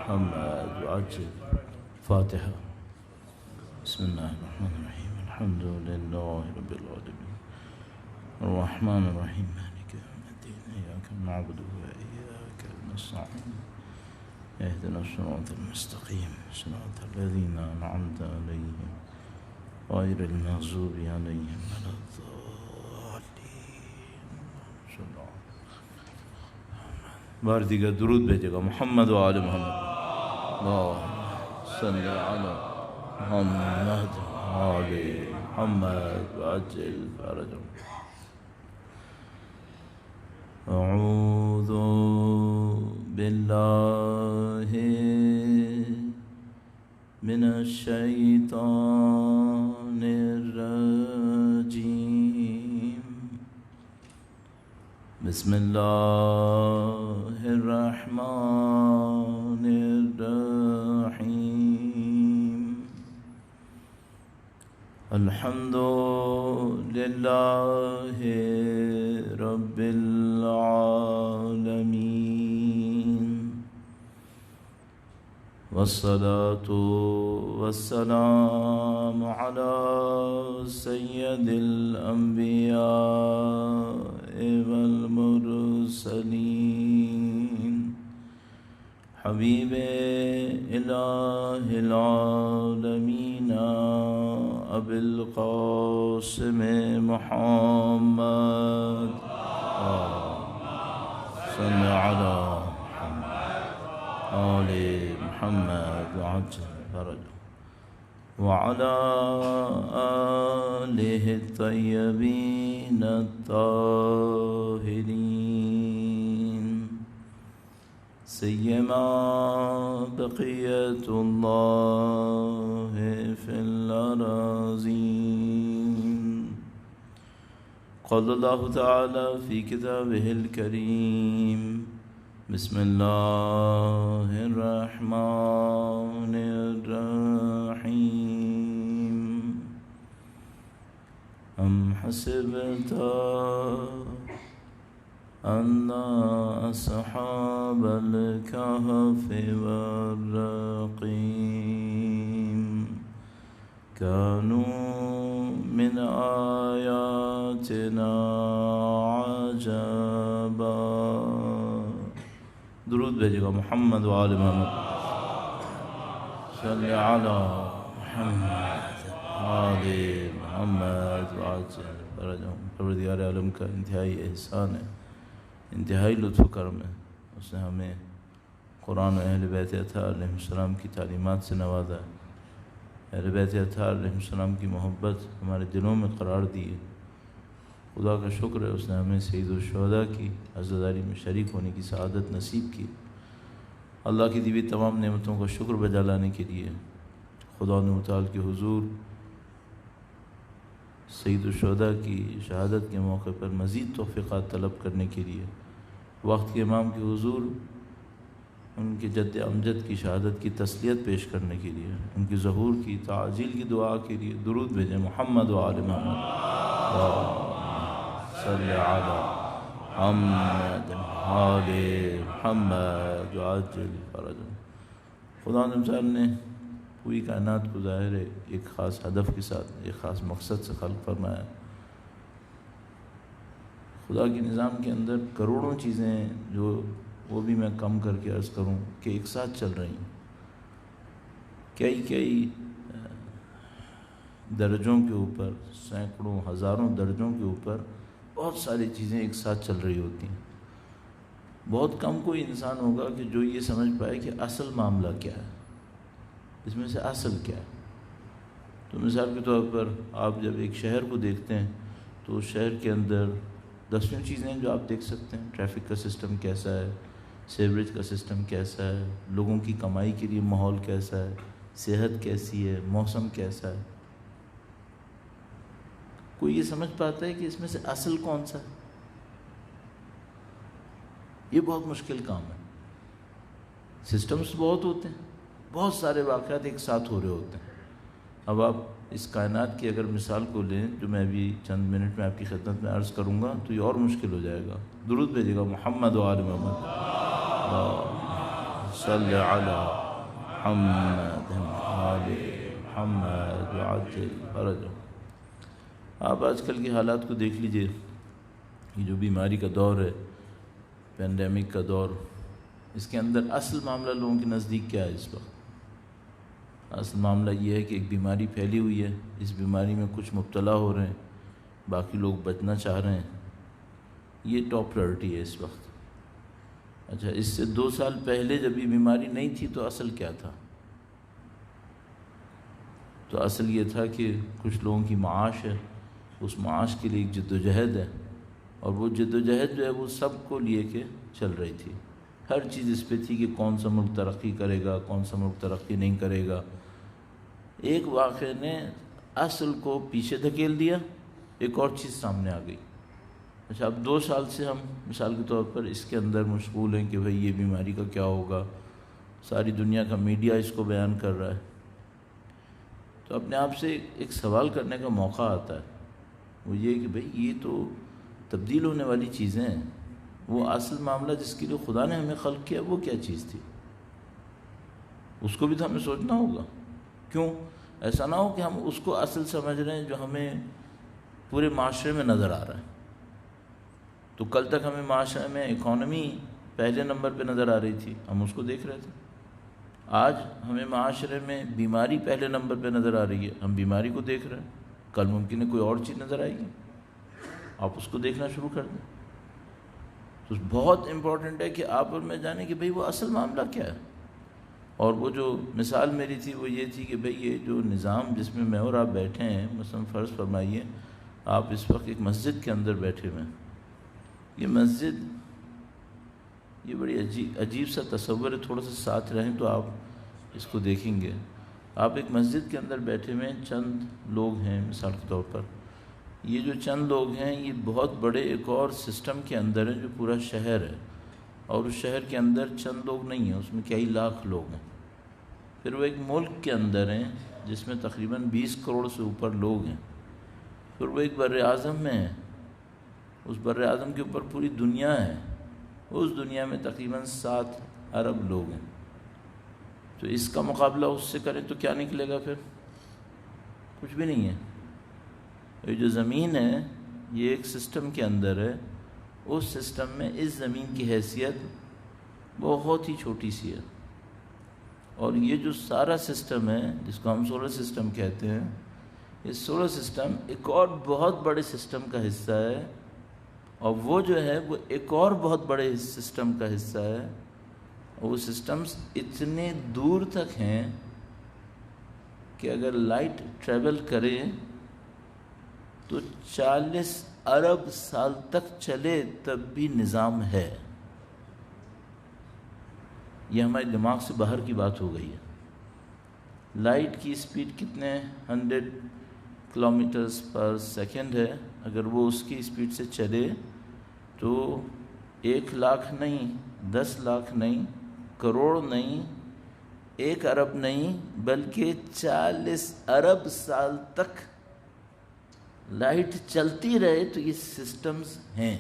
محمد وعجل فاتحة. بسم الله الرحمن الرحيم. الحمد لله رب العالمين الرحمن الرحيم مالك يوم الدين إياك نعبد وإياك نستعين اهدنا الصراط المستقيم صراط الذين أنعمت عليهم غير المغضوب عليهم ولا الضالين. بار دیگر درود بھیجے گا. محمد و آل محمد. اللهم صل على محمد وآل محمد وعجل فرجهم. أعوذ بالله من الشيطان الرجيم. بسم الله الرحمن الرحيم. الحمد لله رب العالمين والصلاة والسلام على سيد الأنبياء والمرسلين حبيب إله العالمين أبي القاسم محمد. صل على محمد آل محمد وعجل فرجه وعلى آله الطيبين الطاهرين سيما بقية الله في الأراضين. قال الله تعالى في كتابه الكريم: بسم الله الرحمن الرحيم. أم حسبت أن أصحاب الكهف والرقيم كانوا من آياتنا عجبا. درود بھیجے گا. محمد و آل محمد. صلی علی محمد آل محمد وعجل فرجهم. پروردگار عالم کا انتہائی احسان ہے، انتہائی لطف و کرم ہے. اس نے ہمیں قرآن و اہل بیت اطہار علیہ السلام کی تعلیمات سے نوازا ہے. اہل بیت اطہار علیہ السلام کی محبت ہمارے دلوں میں قرار دی ہے. خدا کا شکر ہے اس نے ہمیں سید الشہداء کی عزاداری میں شریک ہونے کی سعادت نصیب کی. اللہ کی دی ہوئی تمام نعمتوں کا شکر بجا لانے کے لیے خدا متعال کے حضور سید الشہداء کی شہادت کے موقع پر مزید توفیقات طلب کرنے کے لیے وقت کے امام کے حضور ان کے جد امجد کی شہادت کی تسلیت پیش کرنے کے لیے ان کی ظہور کی تعجیل کی دعا کے لیے درود بھیجیں. محمد و آل محمد. صلی علی محمد آل محمد وعجل فرجهم. خدا نے پوری کائنات کو ظاہر ہے ایک خاص ہدف کے ساتھ ایک خاص مقصد سے خلق فرمایا. خدا کے نظام کے اندر کروڑوں چیزیں ہیں جو وہ بھی میں کم کر کے عرض کروں کہ ایک ساتھ چل رہی ہیں. کئی درجوں کے اوپر، سینکڑوں ہزاروں درجوں کے اوپر بہت ساری چیزیں ایک ساتھ چل رہی ہوتی ہیں. بہت کم کوئی انسان ہوگا کہ جو یہ سمجھ پائے کہ اصل معاملہ کیا ہے، اس میں سے اصل کیا ہے. تو مثال کے طور پر آپ جب ایک شہر کو دیکھتے ہیں تو اس شہر کے اندر 10 چیزیں ہیں جو آپ دیکھ سکتے ہیں. ٹریفک کا سسٹم کیسا ہے، سیوریج کا سسٹم کیسا ہے، لوگوں کی کمائی کے لیے ماحول کیسا ہے، صحت کیسی ہے، موسم کیسا ہے. کوئی یہ سمجھ پاتا ہے کہ اس میں سے اصل کون سا ہے؟ یہ بہت مشکل کام ہے. سسٹمز بہت ہوتے ہیں، بہت سارے واقعات ایک ساتھ ہو رہے ہوتے ہیں. اب آپ اس کائنات کی اگر مثال کو لیں جو میں ابھی چند منٹ میں آپ کی خدمت میں عرض کروں گا تو یہ اور مشکل ہو جائے گا. درود بھیجیے گا. محمد و آل محمد. صل علی محمد آل محمد وعجل فرجهم۔ آپ آج کل کے حالات کو دیکھ لیجئے، یہ جو بیماری کا دور ہے، پینڈیمک کا دور، اس کے اندر اصل معاملہ لوگوں کے نزدیک کیا ہے اس وقت؟ اصل معاملہ یہ ہے کہ ایک بیماری پھیلی ہوئی ہے، اس بیماری میں کچھ مبتلا ہو رہے ہیں، باقی لوگ بچنا چاہ رہے ہیں، یہ ٹاپ پرائرٹی ہے اس وقت۔ اچھا، اس سے 2 سال پہلے جب یہ بیماری نہیں تھی تو اصل کیا تھا؟ تو اصل یہ تھا کہ کچھ لوگوں کی معاش ہے، اس معاش کے لیے ایک جد و جہد ہے، اور وہ جد و جہد جو ہے وہ سب کو لیے کے چل رہی تھی۔ ہر چیز اس پہ تھی کہ کون سا ملک ترقی کرے گا، کون سا ملک ترقی نہیں کرے گا۔ ایک واقعے نے اصل کو پیچھے دھکیل دیا، ایک اور چیز سامنے آ گئی۔ اچھا، اب 2 سال سے ہم مثال کے طور پر اس کے اندر مشغول ہیں کہ بھئی یہ بیماری کا کیا ہوگا، ساری دنیا کا میڈیا اس کو بیان کر رہا ہے، تو اپنے آپ سے ایک سوال کرنے کا موقع آتا ہے، وہ یہ کہ بھئی یہ تو تبدیل ہونے والی چیزیں ہیں، وہ اصل معاملہ جس کے لیے خدا نے ہمیں خلق کیا وہ کیا چیز تھی؟ اس کو بھی تو ہمیں سوچنا ہوگا۔ کیوں ایسا نہ ہو کہ ہم اس کو اصل سمجھ رہے ہیں جو ہمیں پورے معاشرے میں نظر آ رہا ہے۔ تو کل تک ہمیں معاشرے میں اکانومی پہلے نمبر پہ نظر آ رہی تھی، ہم اس کو دیکھ رہے تھے۔ آج ہمیں معاشرے میں بیماری پہلے نمبر پہ نظر آ رہی ہے، ہم بیماری کو دیکھ رہے ہیں، کل ممکن ہے کوئی اور چیز نظر آئے گی، آپ اس کو دیکھنا شروع کر دیں۔ تو بہت امپورٹنٹ ہے کہ آپ اور میں جانیں کہ بھئی وہ اصل معاملہ کیا ہے۔ اور وہ جو مثال میری تھی وہ یہ تھی کہ بھئی یہ جو نظام جس میں میں اور آپ بیٹھے ہیں، مثلا فرض فرمائیے آپ اس وقت ایک مسجد کے اندر بیٹھے ہوئے ہیں، یہ مسجد یہ بڑی عجیب سا تصور ہے، تھوڑا سا ساتھ رہیں تو آپ اس کو دیکھیں گے۔ آپ ایک مسجد کے اندر بیٹھے ہوئے ہیں، چند لوگ ہیں مثال کے طور پر، یہ جو چند لوگ ہیں یہ بہت بڑے ایک اور سسٹم کے اندر ہیں جو پورا شہر ہے، اور اس شہر کے اندر چند لوگ نہیں ہیں، اس میں کئی لاکھ لوگ ہیں۔ پھر وہ ایک ملک کے اندر ہیں جس میں تقریباً 20 کروڑ سے اوپر لوگ ہیں۔ پھر وہ ایک بر اعظم میں ہے، اس بر اعظم کے اوپر پوری دنیا ہے، اس دنیا میں تقریباً 7 ارب لوگ ہیں۔ تو اس کا مقابلہ اس سے کریں تو کیا نکلے گا؟ پھر کچھ بھی نہیں ہے۔ یہ جو زمین ہے یہ ایک سسٹم کے اندر ہے، اس سسٹم میں اس زمین کی حیثیت بہت ہی چھوٹی سی ہے، اور یہ جو سارا سسٹم ہے جس کو ہم سولر سسٹم کہتے ہیں، اس سولر سسٹم ایک اور بہت بڑے سسٹم کا حصہ ہے، اور وہ جو ہے وہ ایک اور بہت بڑے سسٹم کا حصہ ہے، اور وہ سسٹمز اتنے دور تک ہیں کہ اگر لائٹ ٹریول کرے تو 40 ارب سال تک چلے تب بھی نظام ہے۔ یہ ہمارے دماغ سے باہر کی بات ہو گئی ہے۔ لائٹ کی سپیڈ کتنے 100 کلومیٹرز پر سیکنڈ ہے، اگر وہ اس کی سپیڈ سے چلے تو 1 لاکھ نہیں، 10 لاکھ نہیں، کروڑ نہیں، 1 ارب نہیں، بلکہ 40 ارب سال تک لائٹ چلتی رہے تو یہ سسٹمز ہیں،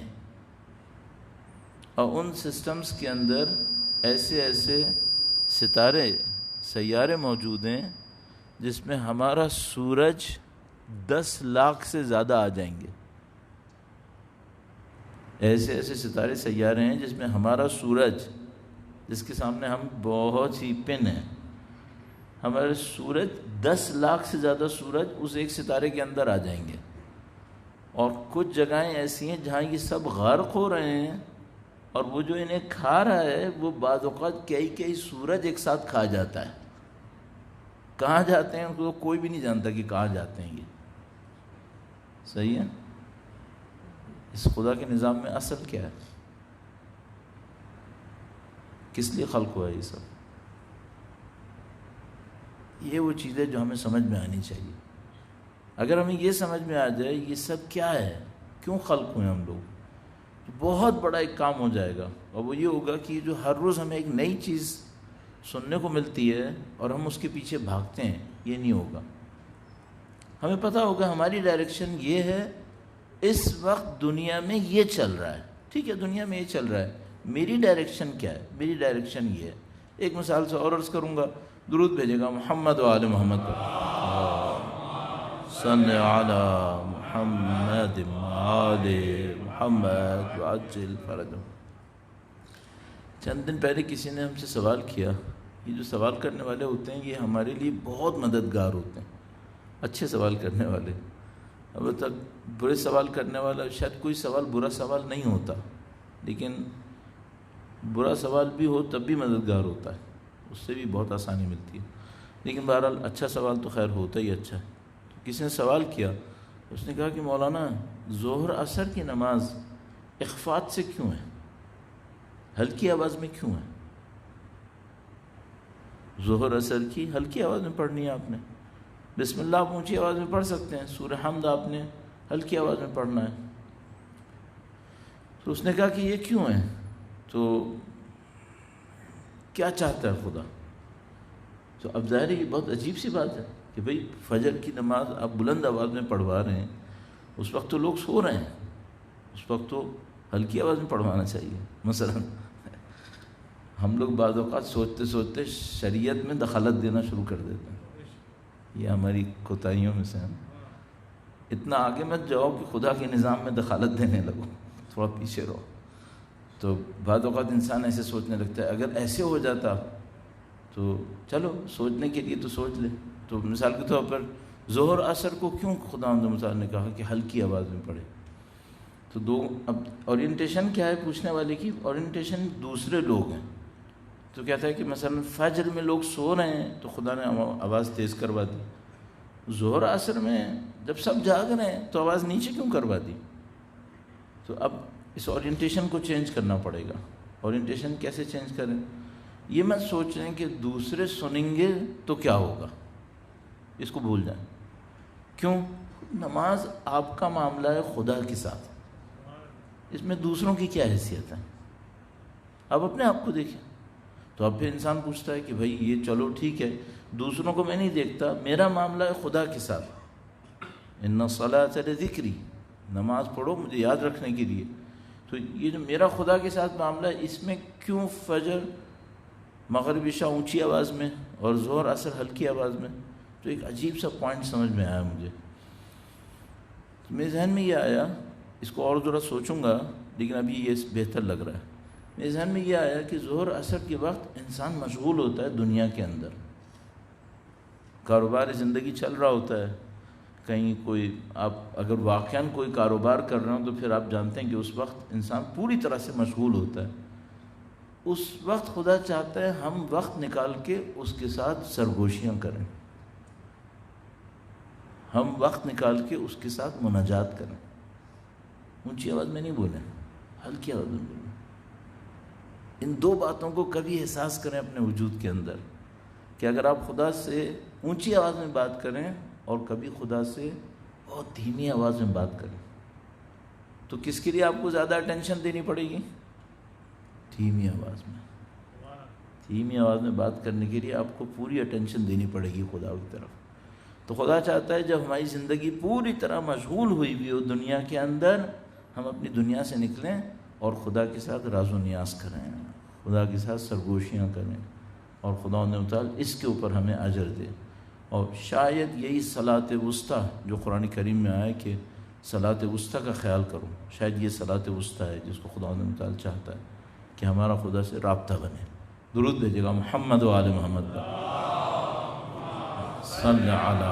اور ان سسٹمز کے اندر ایسے ایسے ستارے سیارے موجود ہیں جس میں ہمارا سورج 10 لاکھ سے زیادہ آ جائیں گے۔ ایسے ایسے ستارے سیارے ہیں جس میں ہمارا سورج، جس کے سامنے ہم بہت ہی پن ہیں، ہمارے سورج 10 لاکھ سے زیادہ سورج اس ایک ستارے کے اندر آ جائیں گے۔ اور کچھ جگہیں ایسی ہیں جہاں یہ سب غرق ہو رہے ہیں، اور وہ جو انہیں کھا رہا ہے وہ بعض اوقات کئی سورج ایک ساتھ کھا جاتا ہے۔ کہاں جاتے ہیں ان کو کوئی بھی نہیں جانتا کہ کہاں جاتے ہیں یہ۔ صحیح ہے؟ اس خدا کے نظام میں اصل کیا ہے؟ کس لیے خلق ہوا ہے یہ سب؟ یہ وہ چیزیں جو ہمیں سمجھ میں آنی چاہیے۔ اگر ہمیں یہ سمجھ میں آ جائے یہ سب کیا ہے، کیوں خلق ہوئے ہم لوگ، تو بہت بڑا ایک کام ہو جائے گا، اور وہ یہ ہوگا کہ جو ہر روز ہمیں ایک نئی چیز سننے کو ملتی ہے اور ہم اس کے پیچھے بھاگتے ہیں، یہ نہیں ہوگا۔ ہمیں پتہ ہوگا ہماری ڈائریکشن یہ ہے، اس وقت دنیا میں یہ چل رہا ہے، ٹھیک ہے دنیا میں یہ چل رہا ہے، میری ڈائریکشن کیا ہے؟ میری ڈائریکشن یہ ہے ایک مثال سے اور عرض کروں گا، درود بھیجے گا محمد و آل محمد پر، صلی علی محمد و آل محمد وعجل فرجهم۔ چند دن پہلے کسی نے ہم سے سوال کیا، یہ جو سوال کرنے والے ہوتے ہیں یہ ہمارے لیے بہت مددگار ہوتے ہیں، اچھے سوال کرنے والے۔ اب تک برے سوال کرنے والا، شاید کوئی سوال برا سوال نہیں ہوتا، لیکن برا سوال بھی ہو تب بھی مددگار ہوتا ہے، اس سے بھی بہت آسانی ملتی ہے، لیکن بہرحال اچھا سوال تو خیر ہوتا ہی اچھا ہے۔ تو کسی نے سوال کیا، اس نے کہا کہ مولانا ظہر عصر کی نماز اخفات سے کیوں ہے، ہلکی آواز میں کیوں ہے؟ ظہر عصر کی ہلکی آواز میں پڑھنی ہے آپ نے، بسم اللہ آپ اونچی آواز میں پڑھ سکتے ہیں، سورہ حمد آپ نے ہلکی آواز میں پڑھنا ہے۔ تو اس نے کہا کہ یہ کیوں ہے؟ تو کیا چاہتا ہے خدا؟ تو اب ظاہر ہے یہ بہت عجیب سی بات ہے کہ بھئی فجر کی نماز آپ بلند آواز میں پڑھوا رہے ہیں، اس وقت تو لوگ سو رہے ہیں، اس وقت تو ہلکی آواز میں پڑھوانا چاہیے۔ مثلا ہم لوگ بعض اوقات سوچتے سوچتے شریعت میں دخالت دینا شروع کر دیتے ہیں، یہ ہماری کوتاہیوں میں سے ہے۔ اتنا آگے مت جاؤ کہ خدا کے نظام میں دخالت دینے لگو، تھوڑا پیچھے رہو۔ تو بعض اوقات انسان ایسے سوچنے لگتا ہے اگر ایسے ہو جاتا تو چلو سوچنے کے لیے تو سوچ لے۔ تو مثال کے طور پر ظہر عصر کو کیوں خداوند متعال نے کہا کہ ہلکی آواز میں پڑھے؟ تو اب اورینٹیشن کیا ہے پوچھنے والے کی؟ اورینٹیشن دوسرے لوگ ہیں۔ تو کہتا ہے کہ مثلا فجر میں لوگ سو رہے ہیں تو خدا نے آواز تیز کروا دی، ظہر عصر میں جب سب جاگ رہے ہیں تو آواز نیچے کیوں کروا دی؟ تو اب اس اورینٹیشن کو چینج کرنا پڑے گا۔ اورینٹیشن کیسے چینج کریں؟ یہ مت سوچ رہے ہیں کہ دوسرے سنیں گے تو کیا ہوگا، اس کو بھول جائیں۔ کیوں؟ نماز آپ کا معاملہ ہے خدا کے ساتھ، اس میں دوسروں کی کیا حیثیت ہے؟ آپ اپنے آپ کو دیکھیں۔ تو اب پھر انسان پوچھتا ہے کہ بھائی یہ چلو ٹھیک ہے، دوسروں کو میں نہیں دیکھتا، میرا معاملہ ہے خدا کے ساتھ۔ ان الصلاۃ لذکری، نماز پڑھو مجھے یاد رکھنے کے لیے۔ تو یہ جو میرا خدا کے ساتھ معاملہ ہے، اس میں کیوں فجر مغرب عشاء اونچی آواز میں اور ظہر عصر ہلکی آواز میں؟ تو ایک عجیب سا پوائنٹ سمجھ میں آیا مجھے، تو میرے ذہن میں یہ آیا، اس کو اور ذرا سوچوں گا لیکن ابھی یہ بہتر لگ رہا ہے۔ میرے ذہن میں یہ آیا کہ ظہر عصر کے وقت انسان مشغول ہوتا ہے دنیا کے اندر، کاروبار زندگی چل رہا ہوتا ہے، کہیں کوئی آپ اگر واقعاً کوئی کاروبار کر رہے ہوں تو پھر آپ جانتے ہیں کہ اس وقت انسان پوری طرح سے مشغول ہوتا ہے۔ اس وقت خدا چاہتا ہے ہم وقت نکال کے اس کے ساتھ سرگوشیاں کریں، ہم وقت نکال کے اس کے ساتھ مناجات کریں۔ اونچی آواز میں نہیں بولیں، ہلکی آواز میں بولیں۔ ان دو باتوں کو کبھی احساس کریں اپنے وجود کے اندر کہ اگر آپ خدا سے اونچی آواز میں بات کریں اور کبھی خدا سے بہت دھیمی آواز میں بات کریں تو کس کے لیے آپ کو زیادہ اٹینشن دینی پڑے گی؟ دھیمی آواز میں۔ دھیمی آواز میں بات کرنے کے لیے آپ کو پوری اٹینشن دینی پڑے گی خدا کی طرف۔ تو خدا چاہتا ہے جب ہماری زندگی پوری طرح مشغول ہوئی بھی ہو دنیا کے اندر، ہم اپنی دنیا سے نکلیں اور خدا کے ساتھ راز و نیاز کریں، خدا کے ساتھ سرگوشیاں کریں، اور خدا تعالیٰ اس کے اوپر ہمیں اجر دے۔ اور شاید یہی صلاۃ وسطیٰ جو قرآن کریم میں آیا کہ صلاۃ وسطیٰ کا خیال کرو، شاید یہ صلاۃ وسطیٰ ہے جس کو خدا تعالیٰ چاہتا ہے کہ ہمارا خدا سے رابطہ بنے۔ درود بھیجے گا محمد و آل محمد پر، صلی علی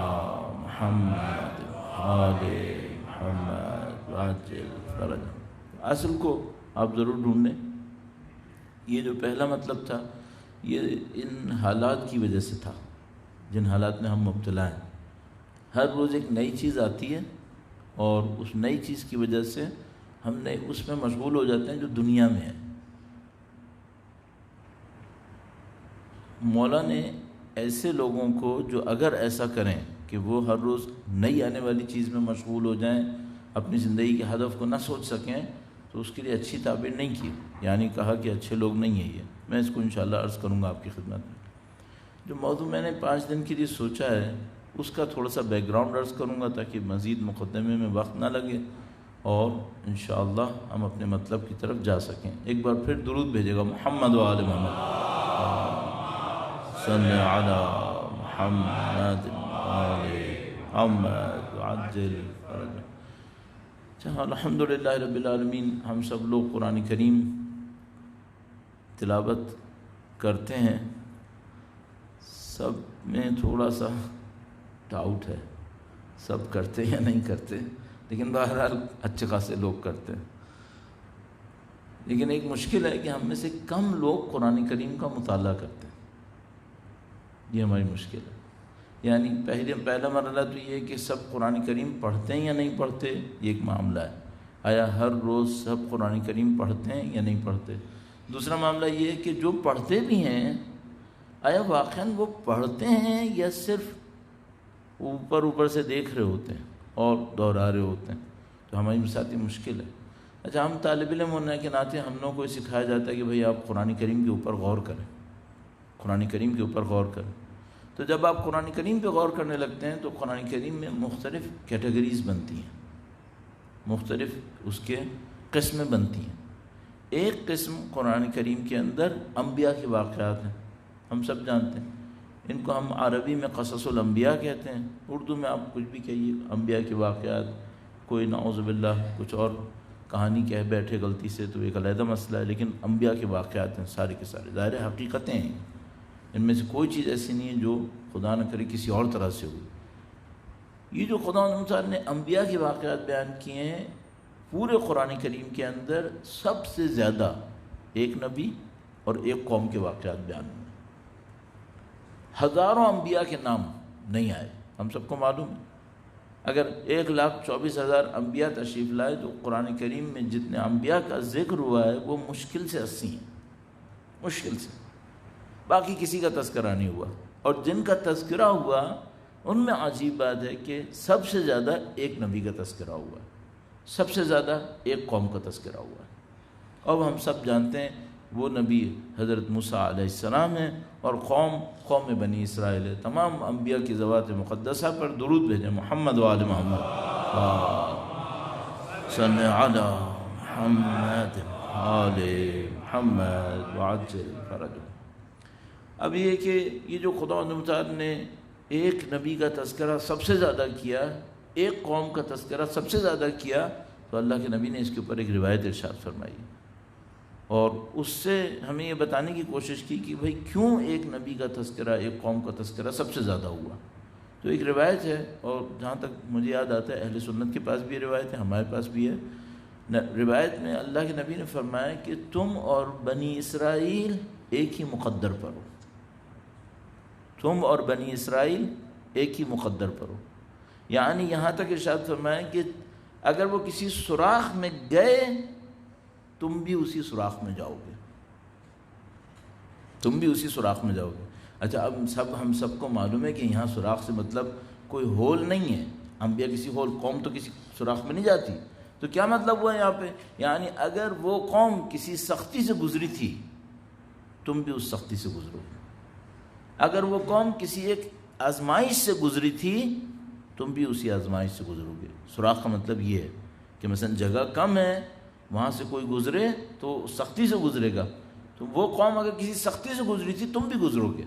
محمد آل محمد وعجل فرجهم۔ اصل کو آپ ضرور ڈھونڈیں۔ یہ جو پہلا مطلب تھا یہ ان حالات کی وجہ سے تھا جن حالات میں ہم مبتلا ہیں۔ ہر روز ایک نئی چیز آتی ہے اور اس نئی چیز کی وجہ سے ہم نے اس میں مشغول ہو جاتے ہیں جو دنیا میں ہے۔ مولا نے ایسے لوگوں کو جو اگر ایسا کریں کہ وہ ہر روز نئی آنے والی چیز میں مشغول ہو جائیں، اپنی زندگی کے ہدف کو نہ سوچ سکیں، تو اس کے لیے اچھی تعبیر نہیں کی، یعنی کہا کہ اچھے لوگ نہیں ہیں یہ۔ میں اس کو انشاءاللہ عرض کروں گا آپ کی خدمت میں۔ جو موضوع میں نے 5 دن کے لیے سوچا ہے اس کا تھوڑا سا بیک گراؤنڈ عرض کروں گا تاکہ مزید مقدمے میں وقت نہ لگے اور انشاءاللہ ہم اپنے مطلب کی طرف جا سکیں۔ ایک بار پھر درود بھیجے گا محمد و آل محمد۔ صل علی محمد وآل محمد وعجل فرجهم۔ الحمدللہ رب العالمین، ہم سب لوگ قرآن کریم تلاوت کرتے ہیں، سب میں تھوڑا سا ڈاؤٹ ہے سب کرتے یا نہیں کرتے، لیکن بہرحال اچھے خاصے لوگ کرتے ہیں۔ لیکن ایک مشکل ہے کہ ہم میں سے کم لوگ قرآن کریم کا مطالعہ کرتے ہیں، یہ ہماری مشکل ہے۔ یعنی پہلا مرحلہ تو یہ ہے کہ سب قرآن کریم پڑھتے ہیں یا نہیں پڑھتے، یہ ایک معاملہ ہے، آیا ہر روز سب قرآن کریم پڑھتے ہیں یا نہیں پڑھتے۔ دوسرا معاملہ یہ ہے کہ جو پڑھتے بھی ہیں آیا واقعاً وہ پڑھتے ہیں یا صرف اوپر سے دیکھ رہے ہوتے ہیں اور دہرا رہے ہوتے ہیں، تو ہماری ساتھ یہ مشکل ہے۔ اچھا، ہم طالب علم ہونے کے ناطے ہم لوگوں کو سکھایا جاتا ہے کہ بھئی آپ قرآن کریم کے اوپر غور کریں، قرآن کریم کے اوپر غور کریں۔ تو جب آپ قرآن کریم پہ غور کرنے لگتے ہیں تو قرآن کریم میں مختلف کیٹیگریز بنتی ہیں، مختلف اس کے قسمیں بنتی ہیں۔ ایک قسم قرآن کریم کے اندر انبیاء کے واقعات ہیں، ہم سب جانتے ہیں، ان کو ہم عربی میں قصص الانبیاء کہتے ہیں، اردو میں آپ کچھ بھی کہیے، انبیاء کے واقعات۔ کوئی نعوذ باللہ کچھ اور کہانی کہہ بیٹھے غلطی سے تو ایک علیحدہ مسئلہ ہے، لیکن انبیاء کے واقعات ہیں سارے کے سارے، ظاہر حقیقتیں ہیں، ان میں سے کوئی چیز ایسی نہیں ہے جو خدا نہ کرے کسی اور طرح سے ہوئی۔ یہ جو خدا نے انبیاء کے واقعات بیان کیے ہیں، پورے قرآن کریم کے اندر سب سے زیادہ ایک نبی اور ایک قوم کے واقعات بیان ہوئے۔ ہزاروں انبیاء کے نام نہیں آئے، ہم سب کو معلوم ہے۔ اگر 1,24,000 انبیاء تشریف لائے تو قرآن کریم میں جتنے انبیاء کا ذکر ہوا ہے وہ مشکل سے 80 ہیں، مشکل سے، باقی کسی کا تذکرہ نہیں ہوا۔ اور جن کا تذکرہ ہوا ان میں عجیب بات ہے کہ سب سے زیادہ ایک نبی کا تذکرہ ہوا ہے، سب سے زیادہ ایک قوم کا تذکرہ ہوا ہے۔ اب ہم سب جانتے ہیں وہ نبی حضرت موسیٰ علیہ السلام ہیں، اور قوم بنی اسرائیل ہے۔ تمام انبیاء کی ذوات مقدسہ پر درود بھیجیں، محمد و آل محمد صلی علی محمد آل محمد وعجل فرجهم۔ اب یہ کہ یہ جو خدا متعال نے ایک نبی کا تذکرہ سب سے زیادہ کیا، ایک قوم کا تذکرہ سب سے زیادہ کیا، تو اللہ کے نبی نے اس کے اوپر ایک روایت ارشاد فرمائی، اور اس سے ہمیں یہ بتانے کی کوشش کی کہ بھئی کیوں ایک نبی کا تذکرہ، ایک قوم کا تذکرہ سب سے زیادہ ہوا۔ تو ایک روایت ہے، اور جہاں تک مجھے یاد آتا ہے اہل سنت کے پاس بھی یہ روایت ہے، ہمارے پاس بھی ہے۔ روایت میں اللہ کے نبی نے فرمایا کہ تم اور بنی اسرائیل ایک ہی مقدر پر ہو، تم اور بنی اسرائیل ایک ہی مقدر پر ہو۔ یعنی یہاں تک ارشاد فرمایا کہ اگر وہ کسی سوراخ میں گئے تم بھی اسی سوراخ میں جاؤ گے، تم بھی اسی سوراخ میں جاؤ گے۔ اچھا، اب ہم سب کو معلوم ہے کہ یہاں سوراخ سے مطلب کوئی ہول نہیں ہے، انبیاء کسی ہول، قوم تو کسی سوراخ میں نہیں جاتی، تو کیا مطلب ہوا یہاں پہ؟ یعنی اگر وہ قوم کسی سختی سے گزری تھی تم بھی اس سختی سے گزرو گے، اگر وہ قوم کسی ایک آزمائش سے گزری تھی تم بھی اسی آزمائش سے گزرو گے۔ سوراخ کا مطلب یہ ہے کہ مثلا جگہ کم ہے، وہاں سے کوئی گزرے تو سختی سے گزرے گا، تو وہ قوم اگر کسی سختی سے گزری تھی تم بھی گزرو گے،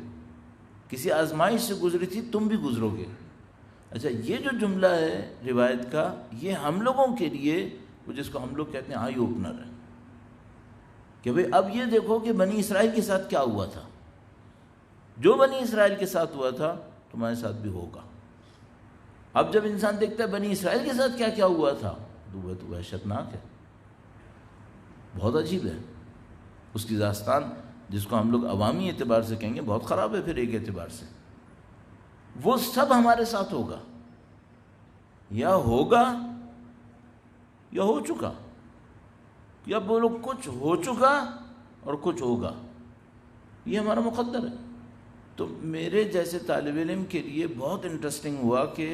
کسی آزمائش سے گزری تھی تم بھی گزرو گے۔ اچھا، یہ جو جملہ ہے روایت کا، یہ ہم لوگوں کے لیے، وہ جس کو ہم لوگ کہتے ہیں آئی اوپنر ہے، کہ بھئی اب یہ دیکھو کہ بنی اسرائیل کے ساتھ کیا ہوا تھا، جو بنی اسرائیل کے ساتھ ہوا تھا تمہارے ساتھ بھی ہوگا۔ اب جب انسان دیکھتا ہے بنی اسرائیل کے ساتھ کیا کیا ہوا تھا تو وہ تو وحشتناک ہے، بہت عجیب ہے، اس کی داستان جس کو ہم لوگ عوامی اعتبار سے کہیں گے بہت خراب ہے، پھر ایک اعتبار سے وہ سب ہمارے ساتھ ہوگا، یا ہوگا یا ہو چکا، یا بولو کچھ ہو چکا اور کچھ ہوگا، یہ ہمارا مقدر ہے۔ تو میرے جیسے طالب علم کے لیے بہت انٹرسٹنگ ہوا کہ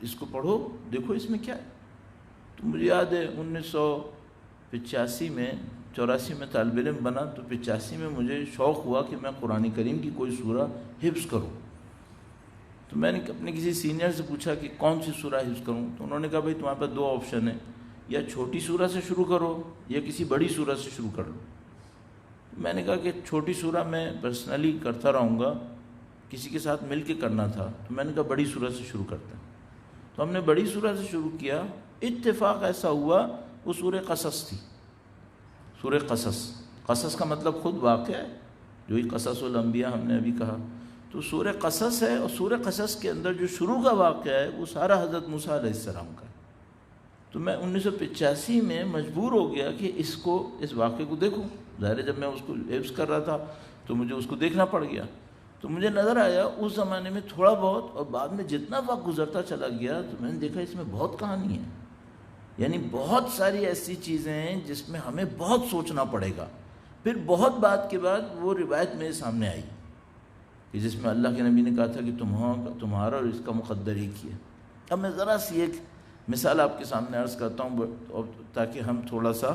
اس کو پڑھو، دیکھو اس میں کیا ہے۔ تو مجھے یاد ہے 1985 میں 84 میں طالب علم بنا، تو 85 میں مجھے شوق ہوا کہ میں قرآن کریم کی کوئی سورہ حفظ کروں۔ تو میں نے اپنے کسی سینئر سے پوچھا کہ کون سی سورہ حفظ کروں، تو انہوں نے کہا بھائی تمہارے پاس دو آپشن ہیں، یا چھوٹی سورہ سے شروع کرو یا کسی بڑی سورہ سے شروع کر لو۔ میں نے کہا کہ چھوٹی سورہ میں پرسنلی کرتا رہوں گا، کسی کے ساتھ مل کے کرنا تھا، تو میں نے کہا بڑی سورت سے شروع کرتے ہیں، تو ہم نے بڑی سورت سے شروع کیا۔ اتفاق ایسا ہوا وہ سورہ قصص تھی، سورہ قصص۔ قصص کا مطلب خود واقعہ ہے، جو ہی قصص الانبیاء ہم نے ابھی کہا، تو سورہ قصص ہے، اور سورہ قصص کے اندر جو شروع کا واقعہ ہے وہ سارا حضرت موسیٰ علیہ السلام کا ہے۔ تو میں 1985 میں مجبور ہو گیا کہ اس واقعے کو دیکھوں۔ ظاہر ہے جب میں اس کو حفظ کر رہا تھا تو مجھے اس کو دیکھنا پڑ گیا، تو مجھے نظر آیا اس زمانے میں تھوڑا بہت، اور بعد میں جتنا وقت گزرتا چلا گیا تو میں نے دیکھا اس میں بہت کہانی ہے، یعنی بہت ساری ایسی چیزیں ہیں جس میں ہمیں بہت سوچنا پڑے گا۔ پھر بہت بات کے بعد وہ روایت میرے سامنے آئی کہ جس میں اللہ کے نبی نے کہا تھا کہ تمہارا اور اس کا مقدر ایک ہی ہے۔ اب میں ذرا سی ایک مثال آپ کے سامنے عرض کرتا ہوں تاکہ ہم تھوڑا سا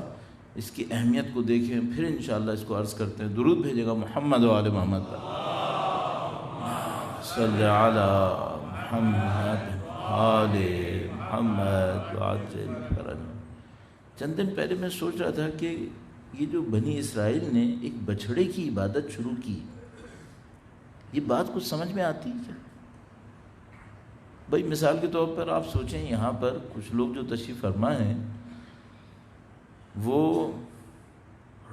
اس کی اہمیت کو دیکھیں، پھر انشاءاللہ اس کو عرض کرتے ہیں۔ درود بھیجے گا محمد و آل محمد پر، صلی علی محمد آل محمد وعجل فرجہ۔ چند دن پہلے میں سوچ رہا تھا کہ یہ جو بنی اسرائیل نے ایک بچھڑے کی عبادت شروع کی، یہ بات کچھ سمجھ میں آتی ہے کیا؟ بھائی مثال کے طور پر آپ سوچیں، یہاں پر کچھ لوگ جو تشریف فرما ہیں وہ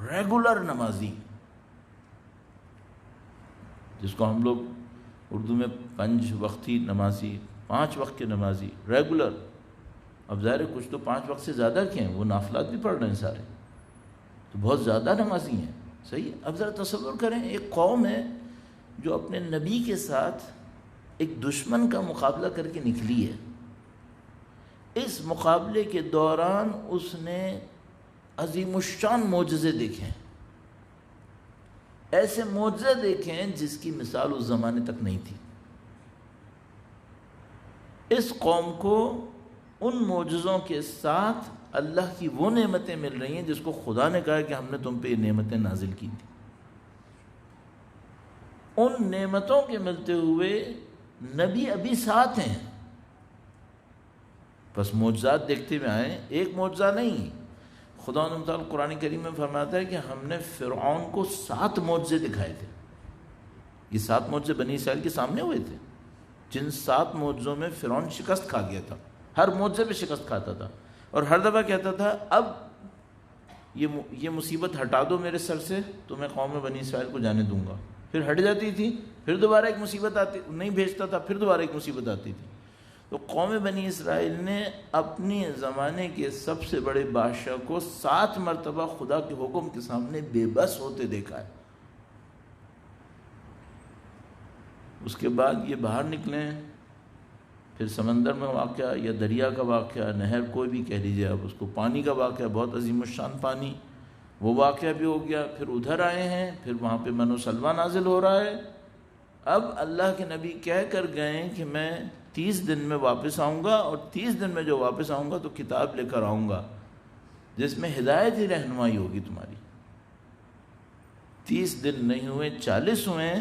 ریگولر نمازی، جس کو ہم لوگ اردو میں 5 وقتی نمازی، 5 وقت کے نمازی، ریگولر۔ اب ظاہر ہے کچھ تو 5 وقت سے زیادہ کے ہیں، وہ نافلات بھی پڑھ رہے ہیں سارے، تو بہت زیادہ نمازی ہیں، صحیح۔ اب ذرا تصور کریں، ایک قوم ہے جو اپنے نبی کے ساتھ ایک دشمن کا مقابلہ کر کے نکلی ہے۔ اس مقابلے کے دوران اس نے عظیم الشان معجزے دیکھے، ایسے معجزے دیکھیں جس کی مثال اس زمانے تک نہیں تھی۔ اس قوم کو ان معجزوں کے ساتھ اللہ کی وہ نعمتیں مل رہی ہیں جس کو خدا نے کہا کہ ہم نے تم پہ یہ نعمتیں نازل کی تھی۔ ان نعمتوں کے ملتے ہوئے نبی ابھی ساتھ ہیں، بس معجزات دیکھتے ہوئے آئیں۔ ایک معجزہ نہیں، خدا نے تعالیٰ قرآن کریم میں فرماتا ہے کہ ہم نے فرعون کو 7 معجزے دکھائے تھے۔ یہ 7 معجزے بنی اسرائیل کے سامنے ہوئے تھے، جن 7 معجزوں میں فرعون شکست کھا گیا تھا، ہر معجزے پہ شکست کھاتا تھا، اور ہر دفعہ کہتا تھا اب یہ مصیبت ہٹا دو میرے سر سے تو میں قوم بنی اسرائیل کو جانے دوں گا۔ پھر ہٹ جاتی تھی، پھر دوبارہ ایک مصیبت آتی، نہیں بھیجتا تھا، پھر دوبارہ ایک مصیبت آتی تھی۔ تو قوم بنی اسرائیل نے اپنی زمانے کے سب سے بڑے بادشاہ کو 7 مرتبہ خدا کے حکم کے سامنے بے بس ہوتے دیکھا ہے۔ اس کے بعد یہ باہر نکلیں، پھر سمندر میں واقعہ یا دریا کا واقعہ، نہر کوئی بھی کہہ لیجیے آپ اس کو، پانی کا واقعہ، بہت عظیم الشان پانی، وہ واقعہ بھی ہو گیا۔ پھر ادھر آئے ہیں، پھر وہاں پہ من و سلوہ نازل ہو رہا ہے۔ اب اللہ کے نبی کہہ کر گئے کہ میں 30 دن میں واپس آؤں گا، اور 30 دن میں جو واپس آؤں گا تو کتاب لے کر آؤں گا جس میں ہدایت ہی رہنمائی ہوگی تمہاری۔ 30 دن نہیں ہوئے، 40 ہوئے،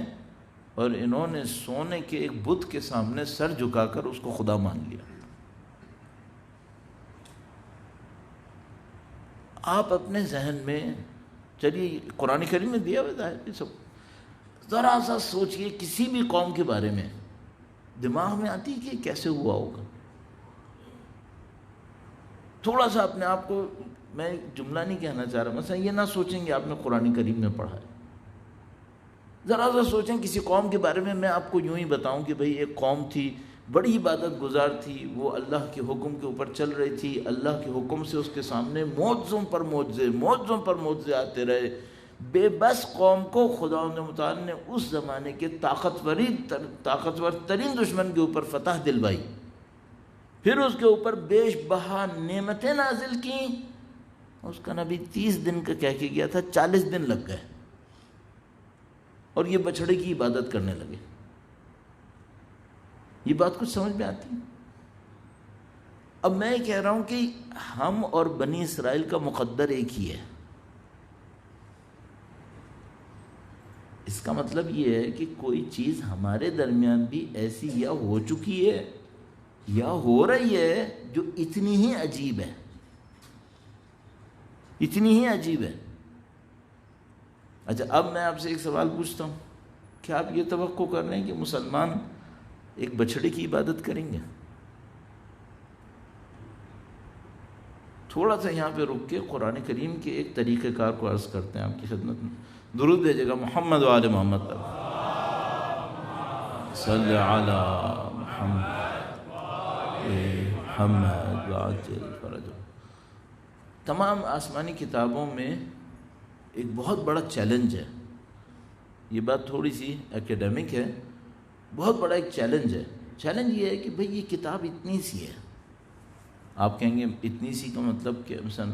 اور انہوں نے سونے کے ایک بت کے سامنے سر جھکا کر اس کو خدا مان لیا۔ آپ اپنے ذہن میں چلیے، قرآن کریم میں دیا ہوا ہے سب، ذرا سا سوچئے کسی بھی قوم کے بارے میں، دماغ میں آتی کہ کیسے ہوا ہوگا؟ تھوڑا سا اپنے آپ کو، میں جملہ نہیں کہنا چاہ رہا، مثلا یہ نہ سوچیں گے آپ نے قرآن کریم میں پڑھا ہے، ذرا سا سوچیں کسی قوم کے بارے میں میں آپ کو یوں ہی بتاؤں کہ بھئی ایک قوم تھی، بڑی عبادت گزار تھی، وہ اللہ کے حکم کے اوپر چل رہی تھی، اللہ کے حکم سے اس کے سامنے معجزوں پر معجزے آتے رہے۔ بے بس قوم کو خدا متعال نے اس زمانے کے طاقتور ترین دشمن کے اوپر فتح دلوائی، پھر اس کے اوپر بیش بہا نعمتیں نازل کیں۔ اس کا نبی 30 دن کا کہہ کے گیا تھا، 40 دن لگ گئے، اور یہ بچھڑے کی عبادت کرنے لگے۔ یہ بات کچھ سمجھ میں آتی ہے؟ اب میں کہہ رہا ہوں کہ ہم اور بنی اسرائیل کا مقدر ایک ہی ہے۔ اس کا مطلب یہ ہے کہ کوئی چیز ہمارے درمیان بھی ایسی یا ہو چکی ہے یا ہو رہی ہے جو اتنی ہی عجیب ہے، اتنی ہی عجیب ہے۔ اچھا، اب میں آپ سے ایک سوال پوچھتا ہوں، کیا آپ یہ توقع کر رہے ہیں کہ مسلمان ایک بچھڑے کی عبادت کریں گے؟ تھوڑا سا یہاں پہ رک کے قرآن کریم کے ایک طریقہ کار کو عرض کرتے ہیں آپ کی خدمت میں. درود بھیجے گا محمد و آل محمد پر. صلی علی محمد محمد وعجل فرجہ. تمام آسمانی کتابوں میں ایک بہت بڑا چیلنج ہے. یہ بات تھوڑی سی ایکیڈیمک ہے، بہت بڑا ایک چیلنج ہے. چیلنج یہ ہے کہ بھئی یہ کتاب اتنی سی ہے. آپ کہیں گے اتنی سی کا مطلب کہ مثلا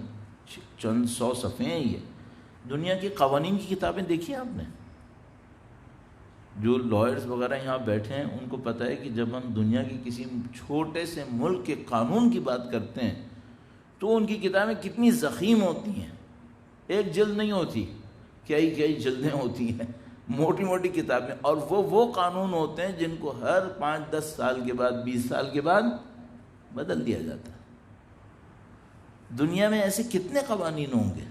چند 100 صفحے ہیں. یہ دنیا کے قوانین کی کتابیں دیکھی آپ نے؟ جو لائرز وغیرہ یہاں بیٹھے ہیں ان کو پتہ ہے کہ جب ہم دنیا کے کسی چھوٹے سے ملک کے قانون کی بات کرتے ہیں تو ان کی کتابیں کتنی ضخیم ہوتی ہیں. ایک جلد نہیں ہوتی، کئی جلدیں ہوتی ہیں، موٹی موٹی کتابیں. اور وہ قانون ہوتے ہیں جن کو ہر 5-10 سال کے بعد 20 سال کے بعد بدل دیا جاتا ہے. دنیا میں ایسے کتنے قوانین ہوں گے؟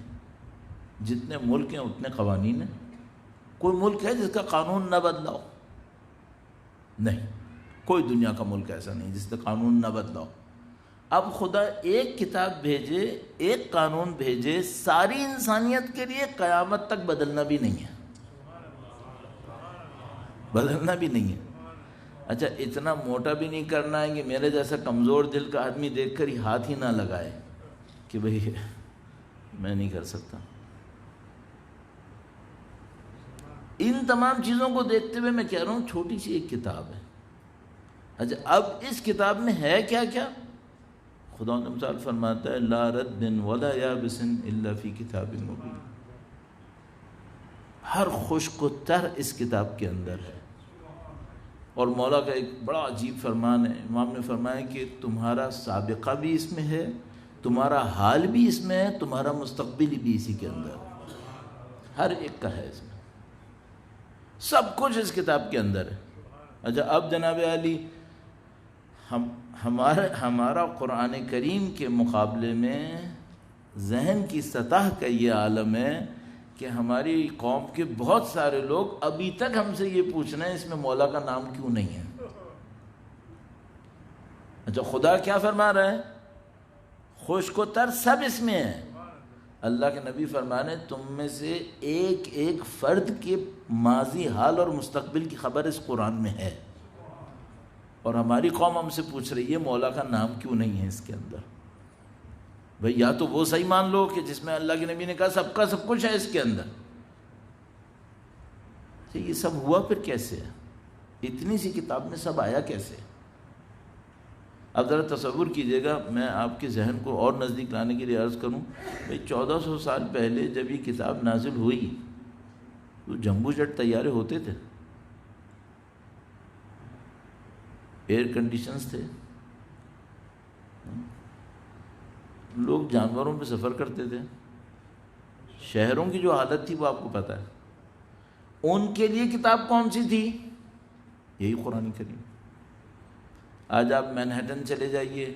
جتنے ملک ہیں اتنے قوانین ہیں. کوئی ملک ہے جس کا قانون نہ بدلا ہو؟ نہیں، کوئی دنیا کا ملک ایسا نہیں جس کا قانون نہ بدلا ہو. اب خدا ایک کتاب بھیجے، ایک قانون بھیجے ساری انسانیت کے لیے، قیامت تک بدلنا بھی نہیں ہے. بدلنا بھی نہیں ہے. اچھا اتنا موٹا بھی نہیں کرنا ہے کہ میرے جیسا کمزور دل کا آدمی دیکھ کر ہی ہاتھ ہی نہ لگائے کہ بھئی میں نہیں کر سکتا. ان تمام چیزوں کو دیکھتے ہوئے میں کہہ رہا ہوں چھوٹی سی ایک کتاب ہے. اچھا اب اس کتاب میں ہے کیا کیا؟ خدا نے مثال فرماتا ہے لا رد ولا یابس الا فی کتاب مبین. ہر خشک و تر اس کتاب کے اندر ہے. اور مولا کا ایک بڑا عجیب فرمان ہے. امام نے فرمایا کہ تمہارا سابقہ بھی اس میں ہے، تمہارا حال بھی اس میں ہے، تمہارا مستقبل بھی اسی کے اندر. ہر ایک کا ہے اس میں، سب کچھ اس کتاب کے اندر ہے. اچھا اب جناب علی ہمارا قرآن کریم کے مقابلے میں ذہن کی سطح کا یہ عالم ہے کہ ہماری قوم کے بہت سارے لوگ ابھی تک ہم سے یہ پوچھ رہے ہیں اس میں مولا کا نام کیوں نہیں ہے. اچھا خدا کیا فرما رہا ہے؟ خشک و تر سب اس میں ہے. اللہ کے نبی فرمانے تم میں سے ایک ایک فرد کے ماضی حال اور مستقبل کی خبر اس قرآن میں ہے. اور ہماری قوم ہم سے پوچھ رہی ہے مولا کا نام کیوں نہیں ہے اس کے اندر. بھئی یا تو وہ صحیح مان لو کہ جس میں اللہ کے نبی نے کہا سب کا سب کچھ ہے اس کے اندر. تو یہ سب ہوا پھر کیسے ہے؟ اتنی سی کتاب میں سب آیا کیسے؟ اب ذرا تصور کیجئے گا، میں آپ کے ذہن کو اور نزدیک لانے کے لیے عرض کروں. بھئی 1400 سال پہلے جب یہ کتاب نازل ہوئی تو جمبو جٹ طیارے ہوتے تھے، ایئر کنڈیشنز تھے، لوگ جانوروں پہ سفر کرتے تھے. شہروں کی جو حالت تھی وہ آپ کو پتہ ہے. ان کے لیے کتاب کون سی تھی؟ یہی قرآن کریم. آج آپ مینہٹن چلے جائیے،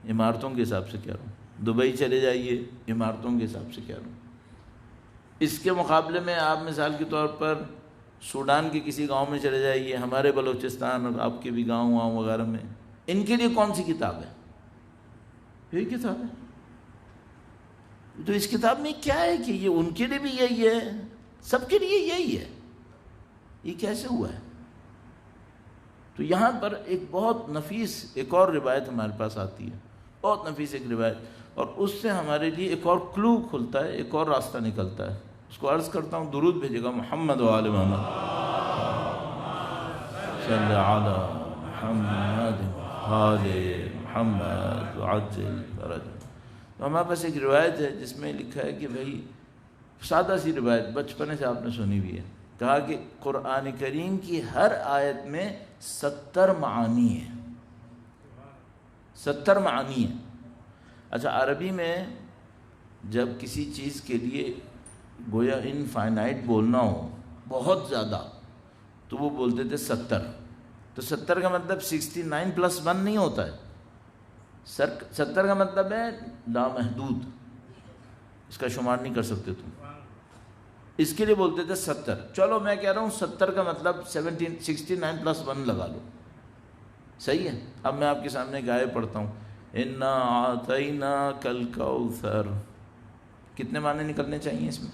عمارتوں کے حساب سے کہہ رہا ہوں، دبئی چلے جائیے، عمارتوں کے حساب سے کہہ رہا ہوں. اس کے مقابلے میں آپ مثال کے طور پر سوڈان کے کسی گاؤں میں چلے جائیے، ہمارے بلوچستان اور آپ کے بھی گاؤں وغیرہ میں، ان کے لیے کون سی کتاب ہے؟ یہی کتاب ہے. تو اس کتاب میں کیا ہے کہ یہ ان کے لیے بھی یہی ہے، سب کے لیے یہی ہے؟ یہ کیسے ہوا ہے؟ تو یہاں پر ایک بہت نفیس ایک اور روایت ہمارے پاس آتی ہے، بہت نفیس ایک روایت، اور اس سے ہمارے لیے ایک اور کلو کھلتا ہے، ایک اور راستہ نکلتا ہے. اس کو عرض کرتا ہوں، درود بھیجے گا محمد و آل محمد. صلی علی محمد آل محمد وعجل فرجہ. تو ہمارے پاس ایک روایت ہے جس میں لکھا ہے کہ بھئی سادہ سی روایت، بچپنے سے آپ نے سنی بھی ہے. کہا کہ قرآن کریم کی ہر آیت میں 70 معانی ہیں. 70 معانی ہیں. اچھا عربی میں جب کسی چیز کے لیے گویا انفائنائٹ بولنا ہو، بہت زیادہ، تو وہ بولتے تھے 70. تو 70 کا مطلب 69 + 1 نہیں ہوتا ہے. 70 کا مطلب ہے لامحدود، اس کا شمار نہیں کر سکتے تم. اس کے لیے بولتے تھے 70. چلو میں کہہ رہا ہوں 70 کا مطلب 69 + 1 لگا لو, صحیح ہے. اب میں آپ کے سامنے ایک آیت پڑھتا ہوں, انا اعطیناک الکوثر. کتنے معنی نکلنے چاہیے اس میں؟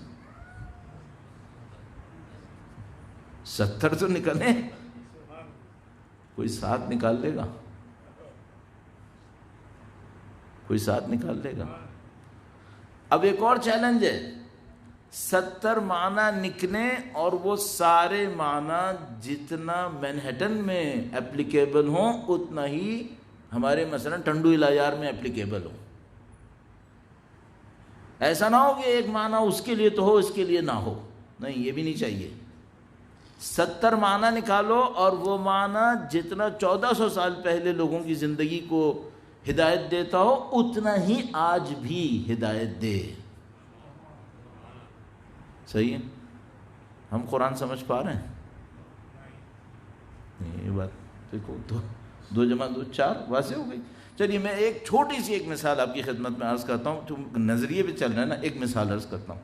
70 تو نکلے. کوئی 7 نکال لے گا؟ کوئی 7 نکال لے گا؟ اب ایک اور چیلنج ہے, 70 معنی نکلیں اور وہ سارے معنی جتنا مینہٹن میں اپلیکیبل ہوں اتنا ہی ہمارے مثلا ٹنڈو الایار میں اپلیکیبل ہوں. ایسا نہ ہو کہ ایک معنی اس کے لیے تو ہو اس کے لیے نہ ہو, نہیں, یہ بھی نہیں چاہیے. 70 معنی نکالو اور وہ معنی جتنا 1400 سال پہلے لوگوں کی زندگی کو ہدایت دیتا ہو اتنا ہی آج بھی ہدایت دے. صحیح ہے؟ ہم قرآن سمجھ پا رہے ہیں؟ یہ بات دیکھو, 2 × 2 4 واضح ہو گئی. چلیے میں ایک چھوٹی سی ایک مثال آپ کی خدمت میں عرض کرتا ہوں, تو نظریے پہ چل رہا ہے نا, ایک مثال عرض کرتا ہوں.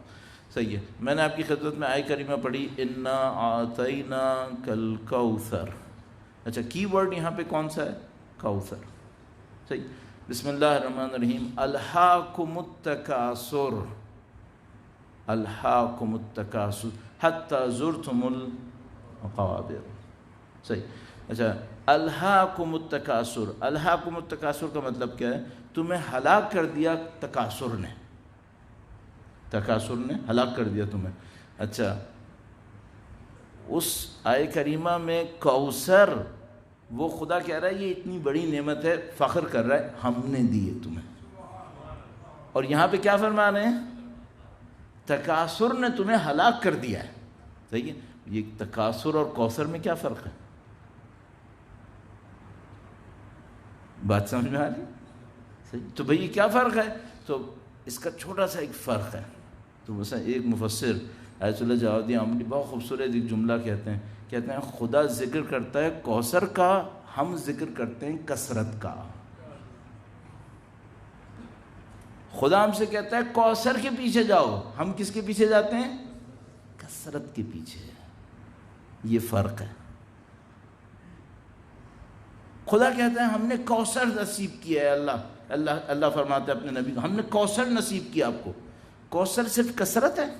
صحیح ہے, میں نے آپ کی خدمت میں آیت کریمہ پڑھی انا اعطیناک الکوثر. اچھا, کی ورڈ یہاں پہ کون سا ہے؟ کوثر. صحیح. بسم اللہ الرحمن الرحیم. الہاکم التکاثر, الہاکم التکاثر حتی زرتم المقابر. صحیح. اچھا, الہاکم التکاثر, الہاکم التکاثر کا مطلب کیا ہے؟ تمہیں ہلاک کر دیا تکاثر نے, تکاثر نے ہلاک کر دیا تمہیں. اچھا, اس آیت کریمہ میں کوثر وہ خدا کہہ رہا ہے یہ اتنی بڑی نعمت ہے, فخر کر رہا ہے ہم نے دی ہے تمہیں. اور یہاں پہ کیا فرما رہے ہیں؟ تکاثر نے تمہیں ہلاک کر دیا ہے. صحیح ہے. یہ تکاثر اور کوثر میں کیا فرق ہے؟ بات سمجھ میں آ رہی؟ صحیح. تو بھئی کیا فرق ہے؟ تو اس کا چھوٹا سا ایک فرق ہے. تو مثلا ایک مفسر آیت اللہ جوادی عاملی بہت خوبصورت ایک جملہ کہتے ہیں خدا ذکر کرتا ہے کوثر کا, ہم ذکر کرتے ہیں کثرت کا. خدا ہم سے کہتا ہے کوثر کے پیچھے جاؤ, ہم کس کے پیچھے جاتے ہیں؟ کثرت کے پیچھے. یہ فرق ہے. خدا کہتا ہے ہم نے کوثر نصیب کیا ہے. اللہ فرماتا ہے اپنے نبی کو ہم نے کوثر نصیب کیا آپ کو. کوثر صرف کثرت ہے؟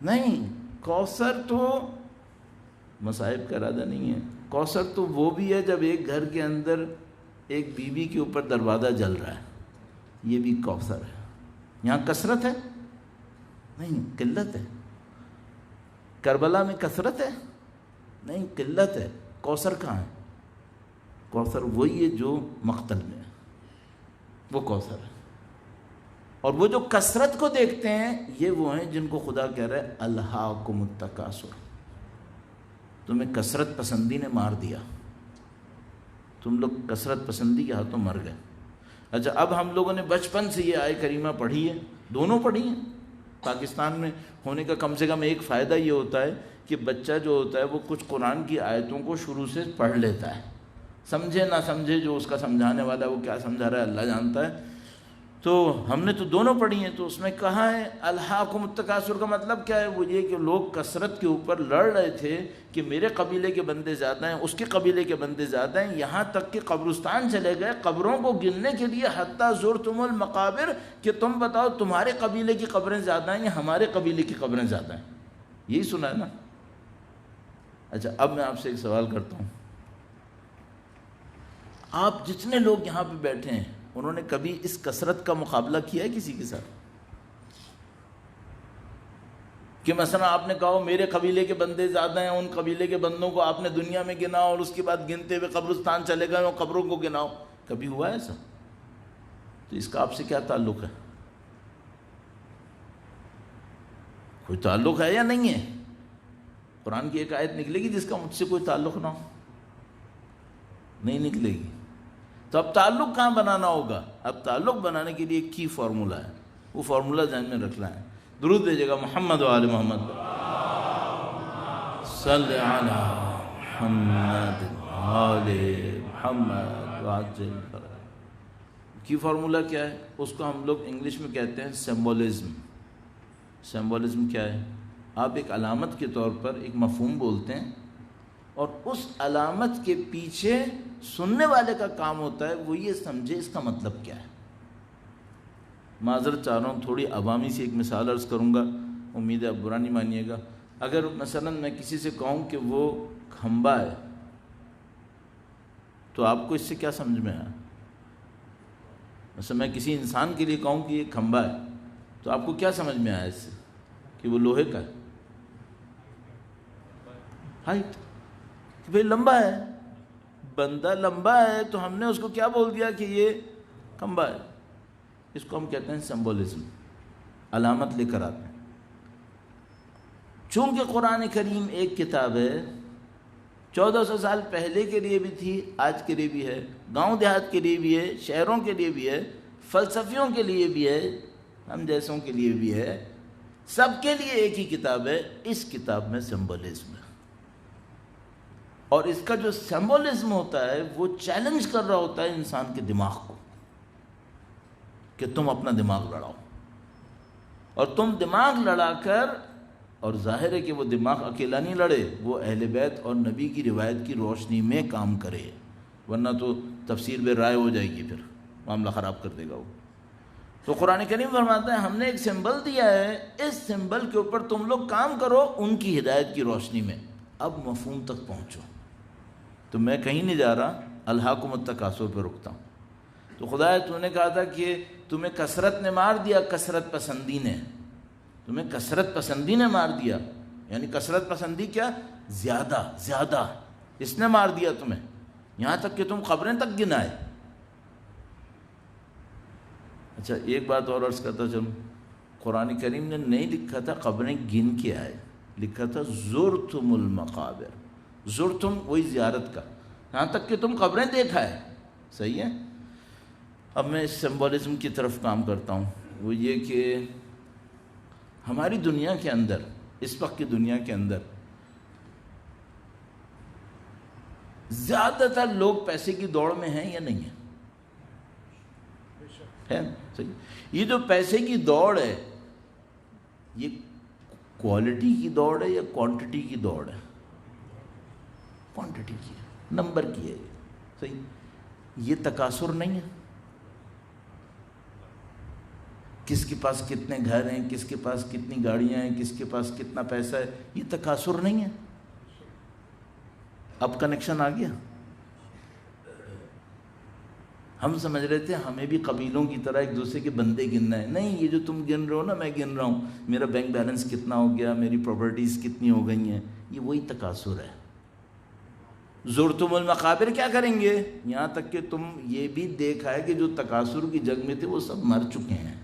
نہیں, کوثر تو مصائب کا ارادہ نہیں ہے. کوثر تو وہ بھی ہے جب ایک گھر کے اندر ایک بیوی کے اوپر دروازہ جل رہا ہے, یہ بھی کوثر ہے. یہاں کثرت ہے؟ نہیں, قلت ہے. کربلا میں کثرت ہے؟ نہیں, قلت ہے. کوثر کہاں ہے؟ کوثر وہی ہے جو مقتل میں ہے, وہ کوثر ہے. اور وہ جو کثرت کو دیکھتے ہیں یہ وہ ہیں جن کو خدا کہہ رہا ہے الہاکم التکاثر. تمہیں کثرت پسندی نے مار دیا, تم لوگ کثرت پسندی کے ہاتھوں مر گئے. اچھا, اب ہم لوگوں نے بچپن سے یہ آیت کریمہ پڑھی ہے, دونوں پڑھی ہیں. پاکستان میں ہونے کا کم سے کم ایک فائدہ یہ ہوتا ہے کہ بچہ جو ہوتا ہے وہ کچھ قرآن کی آیتوں کو شروع سے پڑھ لیتا ہے, سمجھے نہ سمجھے, جو اس کا سمجھانے والا ہے وہ کیا سمجھا رہا ہے اللہ جانتا ہے. تو ہم نے تو دونوں پڑھی ہیں. تو اس میں کہا ہے الہاکم التکاثر کا مطلب کیا ہے؟ وہ یہ کہ لوگ کثرت کے اوپر لڑ رہے تھے کہ میرے قبیلے کے بندے زیادہ ہیں, اس کے قبیلے کے بندے زیادہ ہیں, یہاں تک کہ قبرستان چلے گئے قبروں کو گننے کے لیے, حتی زرتم المقابر, کہ تم بتاؤ تمہارے قبیلے کی قبریں زیادہ ہیں یا ہمارے قبیلے کی قبریں زیادہ ہیں. یہی سنا ہے نا. اچھا, اب میں آپ سے ایک سوال کرتا ہوں. آپ جتنے لوگ یہاں پہ بیٹھے ہیں انہوں نے کبھی اس کثرت کا مقابلہ کیا ہے کسی کے ساتھ؟ کہ مثلا آپ نے کہا میرے قبیلے کے بندے زیادہ ہیں, ان قبیلے کے بندوں کو آپ نے دنیا میں گنا اور اس کے بعد گنتے ہوئے قبرستان چلے گئے اور قبروں کو گناؤ, کبھی ہوا ہے ایسا؟ تو اس کا آپ سے کیا تعلق ہے؟ کوئی تعلق ہے یا نہیں ہے؟ قرآن کی ایک آیت نکلے گی جس کا مجھ سے کوئی تعلق نہ ہو؟ نہیں نکلے گی. تو اب تعلق کہاں بنانا ہوگا؟ اب تعلق بنانے کے لیے ایک کی فارمولہ ہے, وہ فارمولہ ذہن میں رکھنا ہے. درود بھیجیے گا محمد و آل محمد صلی علی محمد آل محمد وعجل فرج. کی فارمولہ کیا ہے؟ اس کو ہم لوگ انگلش میں کہتے ہیں سمبولزم. سمبولزم کیا ہے؟ آپ ایک علامت کے طور پر ایک مفہوم بولتے ہیں اور اس علامت کے پیچھے سننے والے کا کام ہوتا ہے وہ یہ سمجھے اس کا مطلب کیا ہے۔ معذرت چاہ رہا ہوں، تھوڑی عوامی سی ایک مثال عرض کروں گا، امید ہے آپ برا نہیں مانیے گا۔ اگر مثلا میں کسی سے کہوں کہ وہ کھمبا ہے تو آپ کو اس سے کیا سمجھ میں آیا؟ مثلا میں کسی انسان کے لیے کہوں کہ یہ کھمبا ہے تو آپ کو کیا سمجھ میں آیا اس سے؟ کہ وہ لوہے کا ہے، ہائٹ، کہ بھئی لمبا ہے، بندہ لمبا ہے تو ہم نے اس کو کیا بول دیا کہ یہ کھمبا ہے۔ اس کو ہم کہتے ہیں سمبولزم، علامت لے کر آتے ہیں۔ چونکہ قرآن کریم ایک کتاب ہے، 1400 سال پہلے کے لیے بھی تھی، آج کے لیے بھی ہے، گاؤں دیہات کے لیے بھی ہے، شہروں کے لیے بھی ہے، فلسفیوں کے لیے بھی ہے، ہم جیسوں کے لیے بھی ہے، سب کے لیے ایک ہی کتاب ہے۔ اس کتاب میں سمبولزم ہے، اور اس کا جو سمبولزم ہوتا ہے وہ چیلنج کر رہا ہوتا ہے انسان کے دماغ کو کہ تم اپنا دماغ لڑاؤ، اور تم دماغ لڑا کر، اور ظاہر ہے کہ وہ دماغ اکیلا نہیں لڑے، وہ اہل بیت اور نبی کی روایت کی روشنی میں کام کرے، ورنہ تو تفسیر بے رائے ہو جائے گی، پھر معاملہ خراب کر دے گا وہ۔ تو قرآن کریم فرماتا ہے ہم نے ایک سمبل دیا ہے، اس سمبل کے اوپر تم لوگ کام کرو ان کی ہدایت کی روشنی میں۔ اب مفہوم تک پہنچو، تو میں کہیں نہیں جا رہا، الہاکم التکاثر پہ رکتا ہوں۔ تو خدا تو نے کہا تھا کہ تمہیں کثرت نے مار دیا، کثرت پسندی نے، تمہیں کثرت پسندی نے مار دیا، یعنی کثرت پسندی کیا؟ زیادہ زیادہ، اس نے مار دیا تمہیں، یہاں تک کہ تم قبریں تک گنائے۔ اچھا ایک بات اور عرض کرتا چلوں، قرآن کریم نے نہیں لکھا تھا قبریں گن کے آئے، لکھا تھا زرتم المقابر، زرتم وہی زیارت کا، یہاں تک کہ تم قبریں دیکھا ہے، صحیح ہے۔ اب میں اس سمبولزم کی طرف کام کرتا ہوں، وہ یہ کہ ہماری دنیا کے اندر، اس وقت کی دنیا کے اندر زیادہ تر لوگ پیسے کی دوڑ میں ہیں یا نہیں ہیں؟ ہے صحیح۔ یہ جو پیسے کی دوڑ ہے یہ کوالٹی کی دوڑ ہے یا کوانٹٹی کی دوڑ ہے؟ کوانٹٹی کی ہے، نمبر کی ہے یہ، صحیح۔ یہ تکاثر نہیں ہے، کس کے پاس کتنے گھر ہیں، کس کے پاس کتنی گاڑیاں ہیں، کس کے پاس کتنا پیسہ ہے، یہ تکاثر نہیں ہے۔ اب کنیکشن آ گیا۔ ہم سمجھ رہے تھے ہمیں بھی قبیلوں کی طرح ایک دوسرے کے بندے گننا ہے، نہیں، یہ جو تم گن رہے ہو نا، میں گن رہا ہوں، میرا بینک بیلنس کتنا ہو گیا، میری پراپرٹیز کتنی ہو گئی ہیں، یہ وہی تکاثر ہے۔ زرتم المقابر کیا کریں گے؟ یہاں تک کہ تم یہ بھی دیکھا ہے کہ جو تکاثر کی جنگ میں تھے وہ سب مر چکے ہیں،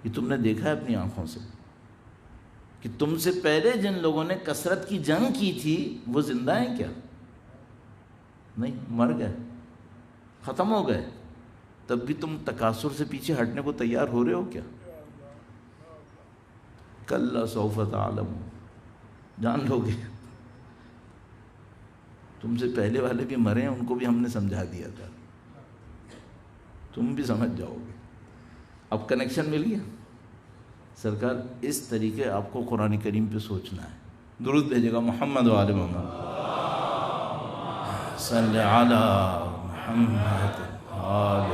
یہ تم نے دیکھا ہے اپنی آنکھوں سے کہ تم سے پہلے جن لوگوں نے کثرت کی جنگ کی تھی وہ زندہ ہیں کیا؟ نہیں، مر گئے، ختم ہو گئے۔ تب بھی تم تکاثر سے پیچھے ہٹنے کو تیار ہو رہے ہو کیا؟ کلا سوف تعلمون، جان لو گے۔ تم سے پہلے والے بھی مرے ہیں، ان کو بھی ہم نے سمجھا دیا تھا، تم بھی سمجھ جاؤ گے۔ اب کنیکشن مل گیا۔ سرکار اس طریقے آپ کو قرآن کریم پہ سوچنا ہے۔ درود بھیجے گا محمد و آل محمد، صلی علی محمد آل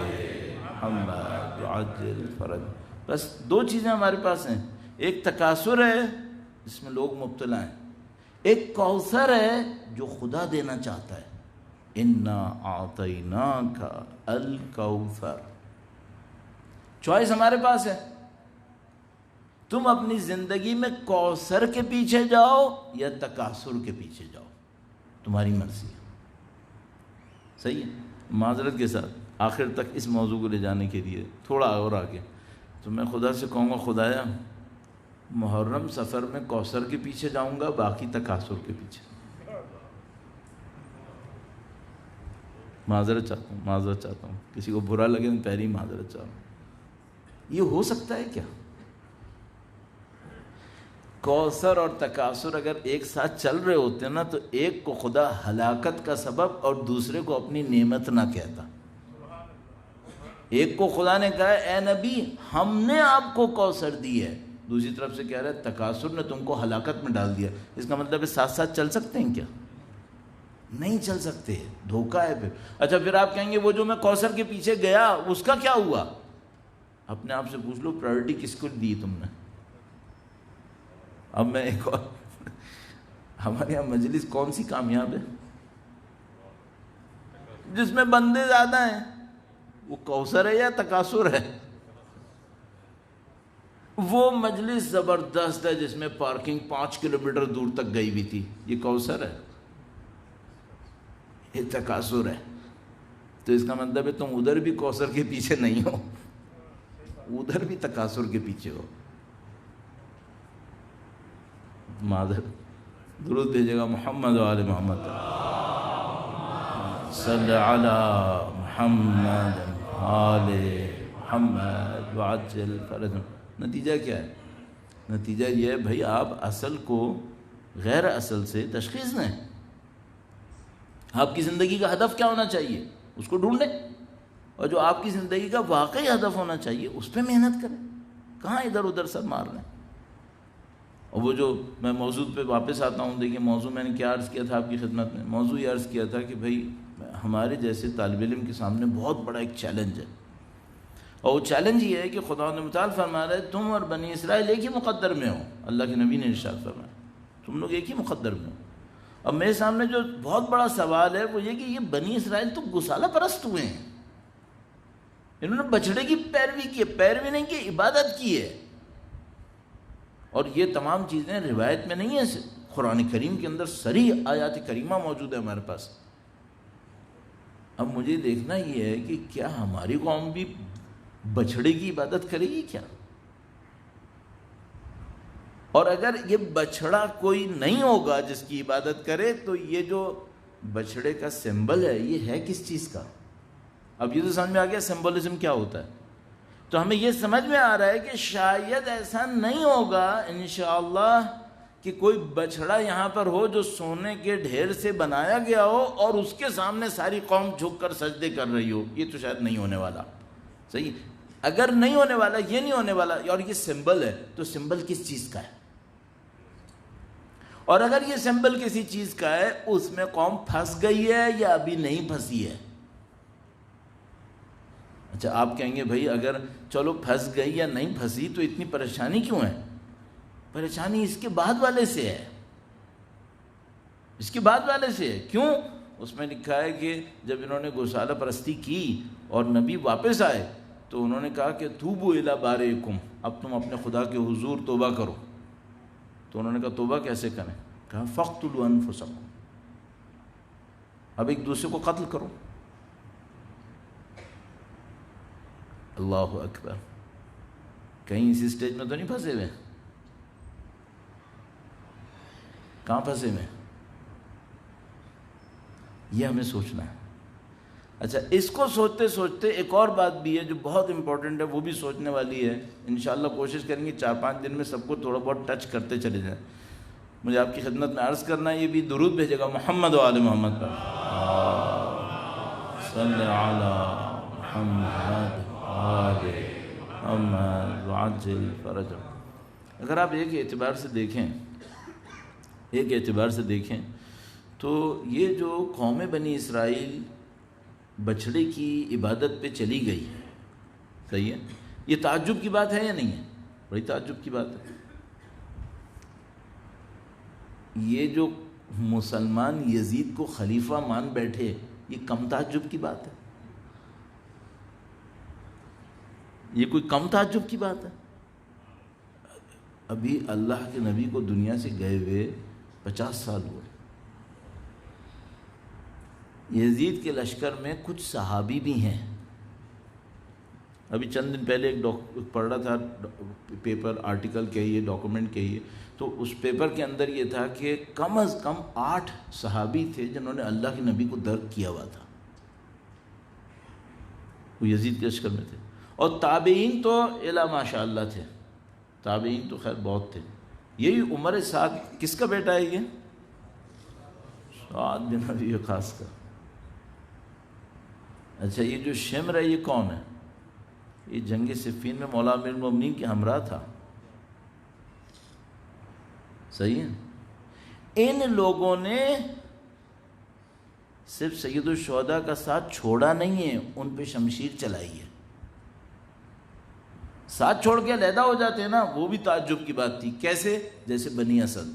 محمد عجل فرج۔ بس دو چیزیں ہمارے پاس ہیں، ایک تکاثر ہے جس میں لوگ مبتلا ہیں، ایک کوثر ہے جو خدا دینا چاہتا ہے، انا اعطیناک الکوثر۔ چوائس ہمارے پاس ہے، تم اپنی زندگی میں کوثر کے پیچھے جاؤ یا تکاثر کے پیچھے جاؤ، تمہاری مرضی ہے، صحیح ہے۔ معذرت کے ساتھ آخر تک اس موضوع کو لے جانے کے لیے تھوڑا اور آگے، تو میں خدا سے کہوں گا خدایا محرم سفر میں کوثر کے پیچھے جاؤں گا، باقی تکاثر کے پیچھے۔ معذرت چاہتا ہوں، کسی کو برا لگے میں پہلی معذرت چاہتا ہوں۔ یہ ہو سکتا ہے کیا؟ کوثر اور تکاثر اگر ایک ساتھ چل رہے ہوتے نا تو ایک کو خدا ہلاکت کا سبب اور دوسرے کو اپنی نعمت نہ کہتا، ایک کو خدا نے کہا اے نبی ہم نے آپ کو کوثر دی ہے، دوسری طرف سے کہہ رہا ہے تکاثر نے تم کو ہلاکت میں ڈال دیا. اس کا مطلب ہے ساتھ ساتھ چل سکتے ہیں کیا؟ نہیں چل سکتے، دھوکہ ہے پھر. اچھا پھر آپ کہیں گے وہ جو میں کوثر کے پیچھے گیا اس کا کیا ہوا؟ اپنے آپ سے پوچھ لو پرائرٹی کس کو دی تم نے. اب میں ایک اور ہمارے یہاں مجلس کون سی کامیاب ہے جس میں بندے زیادہ ہیں؟ وہ کوثر ہے یا تکاثر ہے؟ وہ مجلس زبردست ہے جس میں پارکنگ 5 کلومیٹر دور تک گئی بھی تھی، یہ کوثر ہے؟ یہ تکاثر ہے. تو اس کا مطلب ہے تم ادھر بھی کوثر کے پیچھے نہیں ہو، ادھر بھی تکاثر کے پیچھے ہو. مادر درود بھیجے گا محمد و آل محمد صلی علی محمد آل محمد وعجل فرجهم. نتیجہ کیا ہے؟ نتیجہ یہ ہے بھائی آپ اصل کو غیر اصل سے تشخیص دیں. آپ کی زندگی کا ہدف کیا ہونا چاہیے اس کو ڈھونڈیں، اور جو آپ کی زندگی کا واقعی ہدف ہونا چاہیے اس پہ محنت کریں. کہاں ادھر ادھر سر مار رہے ہیں؟ اور وہ جو میں موضوع پہ واپس آتا ہوں، دیکھیں موضوع میں نے کیا عرض کیا تھا آپ کی خدمت میں. موضوع یہ عرض کیا تھا کہ بھائی ہمارے جیسے طالب علم کے سامنے بہت بڑا ایک چیلنج ہے، اور وہ چیلنج یہ ہے کہ خدا متعال فرما رہا ہے تم اور بنی اسرائیل ایک ہی مقدر میں ہو. اللہ کے نبی نے ارشاد فرمایا تم لوگ ایک ہی مقدر میں ہو. اب میرے سامنے جو بہت بڑا سوال ہے وہ یہ کہ یہ بنی اسرائیل تو گسالہ پرست ہوئے ہیں، انہوں نے بچڑے کی پیروی کی ہے، پیروی نہیں کی، عبادت کی ہے. اور یہ تمام چیزیں روایت میں نہیں ہیں، قرآن کریم کے اندر صریح آیات کریمہ موجود ہے ہمارے پاس. اب مجھے دیکھنا یہ ہے کہ کیا ہماری قوم بھی بچھڑے کی عبادت کرے گی کیا؟ اور اگر یہ بچھڑا کوئی نہیں ہوگا جس کی عبادت کرے تو یہ جو بچھڑے کا سمبل ہے یہ ہے کس چیز کا؟ اب یہ تو سمجھ میں آ گیا سمبولزم کیا ہوتا ہے. تو ہمیں یہ سمجھ میں آ رہا ہے کہ شاید ایسا نہیں ہوگا انشاءاللہ کہ کوئی بچھڑا یہاں پر ہو جو سونے کے ڈھیر سے بنایا گیا ہو اور اس کے سامنے ساری قوم جھک کر سجدے کر رہی ہو. یہ تو شاید نہیں ہونے والا. صحیح، اگر نہیں ہونے والا، یہ نہیں ہونے والا، اور یہ سمبل ہے تو سمبل کس چیز کا ہے؟ اور اگر یہ سمبل کسی چیز کا ہے اس میں قوم پھنس گئی ہے یا ابھی نہیں پھنسی ہے؟ اچھا آپ کہیں گے بھائی اگر چلو پھنس گئی یا نہیں پھنسی تو اتنی پریشانی کیوں ہے؟ پریشانی اس کے بعد والے سے ہے، اس کے بعد والے سے ہے. کیوں؟ اس میں لکھا ہے کہ جب انہوں نے گوشالہ پرستی کی اور نبی واپس آئے تو انہوں نے کہا کہ توبوا الی بارئکم، اب تم اپنے خدا کے حضور توبہ کرو. تو انہوں نے کہا توبہ کیسے کریں؟ کہا فاقتلوا انفسکم، اب ایک دوسرے کو قتل کرو. اللہ اکبر. کہیں اسی سٹیج میں تو نہیں پھنسے ہوئے؟ کہاں پھنسے ہوئے؟ یہ ہمیں سوچنا ہے. اچھا اس کو سوچتے سوچتے ایک اور بات بھی ہے جو بہت امپورٹنٹ ہے، وہ بھی سوچنے والی ہے. انشاءاللہ کوشش کریں گے 4-5 دن میں سب کو تھوڑا بہت ٹچ کرتے چلے جائیں. مجھے آپ کی خدمت میں عرض کرنا ہے، یہ بھی درود بھیجے گا محمد و آل محمد پر صلی علی محمد آل محمد وعجل فرجهم. اگر آپ ایک اعتبار سے دیکھیں تو یہ جو قوم بنی اسرائیل بچھڑے کی عبادت پہ چلی گئی، صحیح ہے، یہ تعجب کی بات ہے یا نہیں ہے؟ بڑی تعجب کی بات ہے. یہ جو مسلمان یزید کو خلیفہ مان بیٹھے یہ کم تعجب کی بات ہے؟ یہ کوئی کم تعجب کی بات ہے؟ ابھی اللہ کے نبی کو دنیا سے گئے ہوئے 50 سال ہوئے. یزید کے لشکر میں کچھ صحابی بھی ہیں. ابھی چند دن پہلے ایک پڑھ رہا تھا پیپر آرٹیکل کہیے ڈاکومنٹ کہیے، تو اس پیپر کے اندر یہ تھا کہ کم از کم 8 صحابی تھے جنہوں نے اللہ کے نبی کو درک کیا ہوا تھا، وہ یزید کے لشکر میں تھے. اور تابعین تو الا ماشاء اللہ تھے، تابعین تو خیر بہت تھے. یہی عمر سعد کس کا بیٹا ہے؟ یہ سعد بن ابی وقاص کا. اچھا یہ جو شمر ہے یہ کون ہے؟ یہ جنگ صفین میں مولا امیر المومنین کے ہمراہ تھا. صحیح ہے. ان لوگوں نے صرف سید الشہداء کا ساتھ چھوڑا نہیں ہے، ان پہ شمشیر چلائی ہے. ساتھ چھوڑ کے علیحدہ ہو جاتے ہیں نا، وہ بھی تعجب کی بات تھی. کیسے؟ جیسے بنی اسد،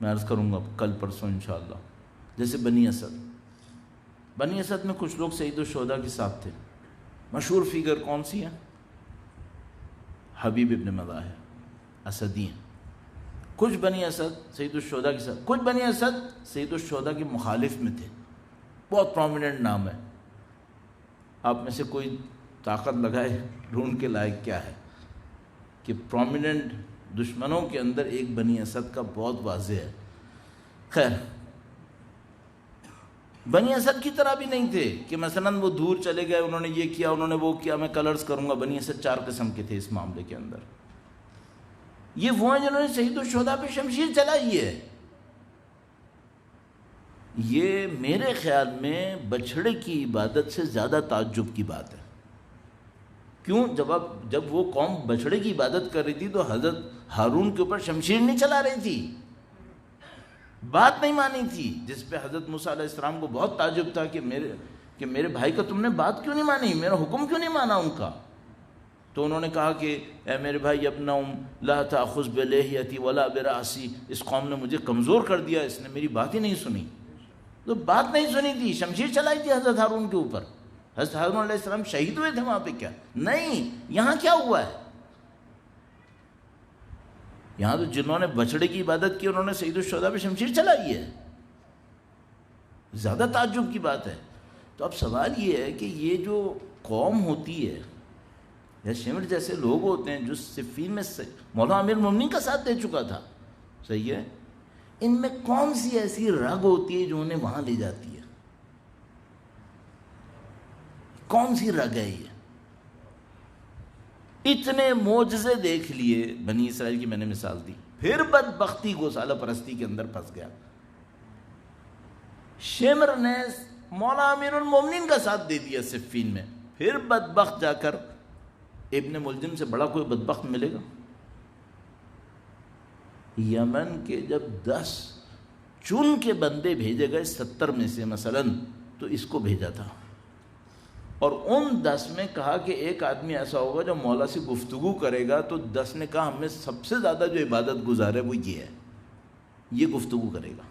میں عرض کروں گا کل پرسوں انشاءاللہ. جیسے بنی اسد میں کچھ لوگ سید الشہداء کے ساتھ تھے. مشہور فگر کون سی ہیں؟ حبیب ابن مظاہر اسدی ہیں. کچھ بنی اسد سید الشہداء کے ساتھ، کچھ بنی اسد سید الشہداء کے مخالف میں تھے. بہت پرومیننٹ نام ہے. آپ میں سے کوئی طاقت لگائے ڈھونڈ کے لائق کیا ہے کہ پرومیننٹ دشمنوں کے اندر ایک بنی اسد کا بہت واضح ہے. خیر، بنی اسد کی طرح بھی نہیں تھے کہ مثلاً وہ دور چلے گئے، انہوں نے یہ کیا، انہوں نے وہ کیا. میں کلرز کروں گا. بنی اسد 4 قسم کے تھے اس معاملے کے اندر. یہ وہ ہیں جنہوں نے سید الشہداء پہ شمشیر چلائی ہے. یہ میرے خیال میں بچھڑے کی عبادت سے زیادہ تعجب کی بات ہے. کیوں؟ جب وہ قوم بچھڑے کی عبادت کر رہی تھی تو حضرت ہارون کے اوپر شمشیر نہیں چلا رہی تھی، بات نہیں مانی تھی. جس پہ حضرت موسیٰ علیہ السلام کو بہت تعجب تھا کہ میرے بھائی کا تم نے بات کیوں نہیں مانی، میرا حکم کیوں نہیں مانا ان کا. تو انہوں نے کہا کہ اے میرے بھائی ابنہم لا تأخذ بلحیتی ولا برأسی، اس قوم نے مجھے کمزور کر دیا، اس نے میری بات ہی نہیں سنی. تو بات نہیں سنی تھی، شمشیر چلائی تھی حضرت ہارون کے اوپر. حضرت ہارون علیہ السلام شہید ہوئے تھے وہاں پہ کیا؟ نہیں. یہاں کیا ہوا ہے؟ یہاں تو جنہوں نے بچڑے کی عبادت کی انہوں نے سید الشہداء پہ شمشیر چلائی ہے. زیادہ تعجب کی بات ہے. تو اب سوال یہ ہے کہ یہ جو قوم ہوتی ہے یا شمر جیسے لوگ ہوتے ہیں جو صفین میں مولا امیر المومنین کا ساتھ دے چکا تھا، صحیح ہے، ان میں کون سی ایسی رگ ہوتی ہے جو انہیں وہاں لے جاتی ہے؟ کون سی رگ ہے یہ؟ اتنے معجزے دیکھ لیے بنی اسرائیل کی میں نے مثال دی، پھر بدبختی گوسالہ پرستی کے اندر پھنس گیا. شمر نے مولا امیر المومنین کا ساتھ دے دیا صفین میں، پھر بدبخت جا کر ابن ملجم سے بڑا کوئی بدبخت ملے گا؟ یمن کے جب 10 چن کے بندے بھیجے گئے 70 میں سے مثلاً، تو اس کو بھیجا تھا، اور ان 10 میں کہا کہ ایک آدمی ایسا ہوگا جو مولا سے گفتگو کرے گا. تو 10 نے کہا ہم میں سب سے زیادہ جو عبادت گزار ہے وہ یہ ہے، یہ گفتگو کرے گا.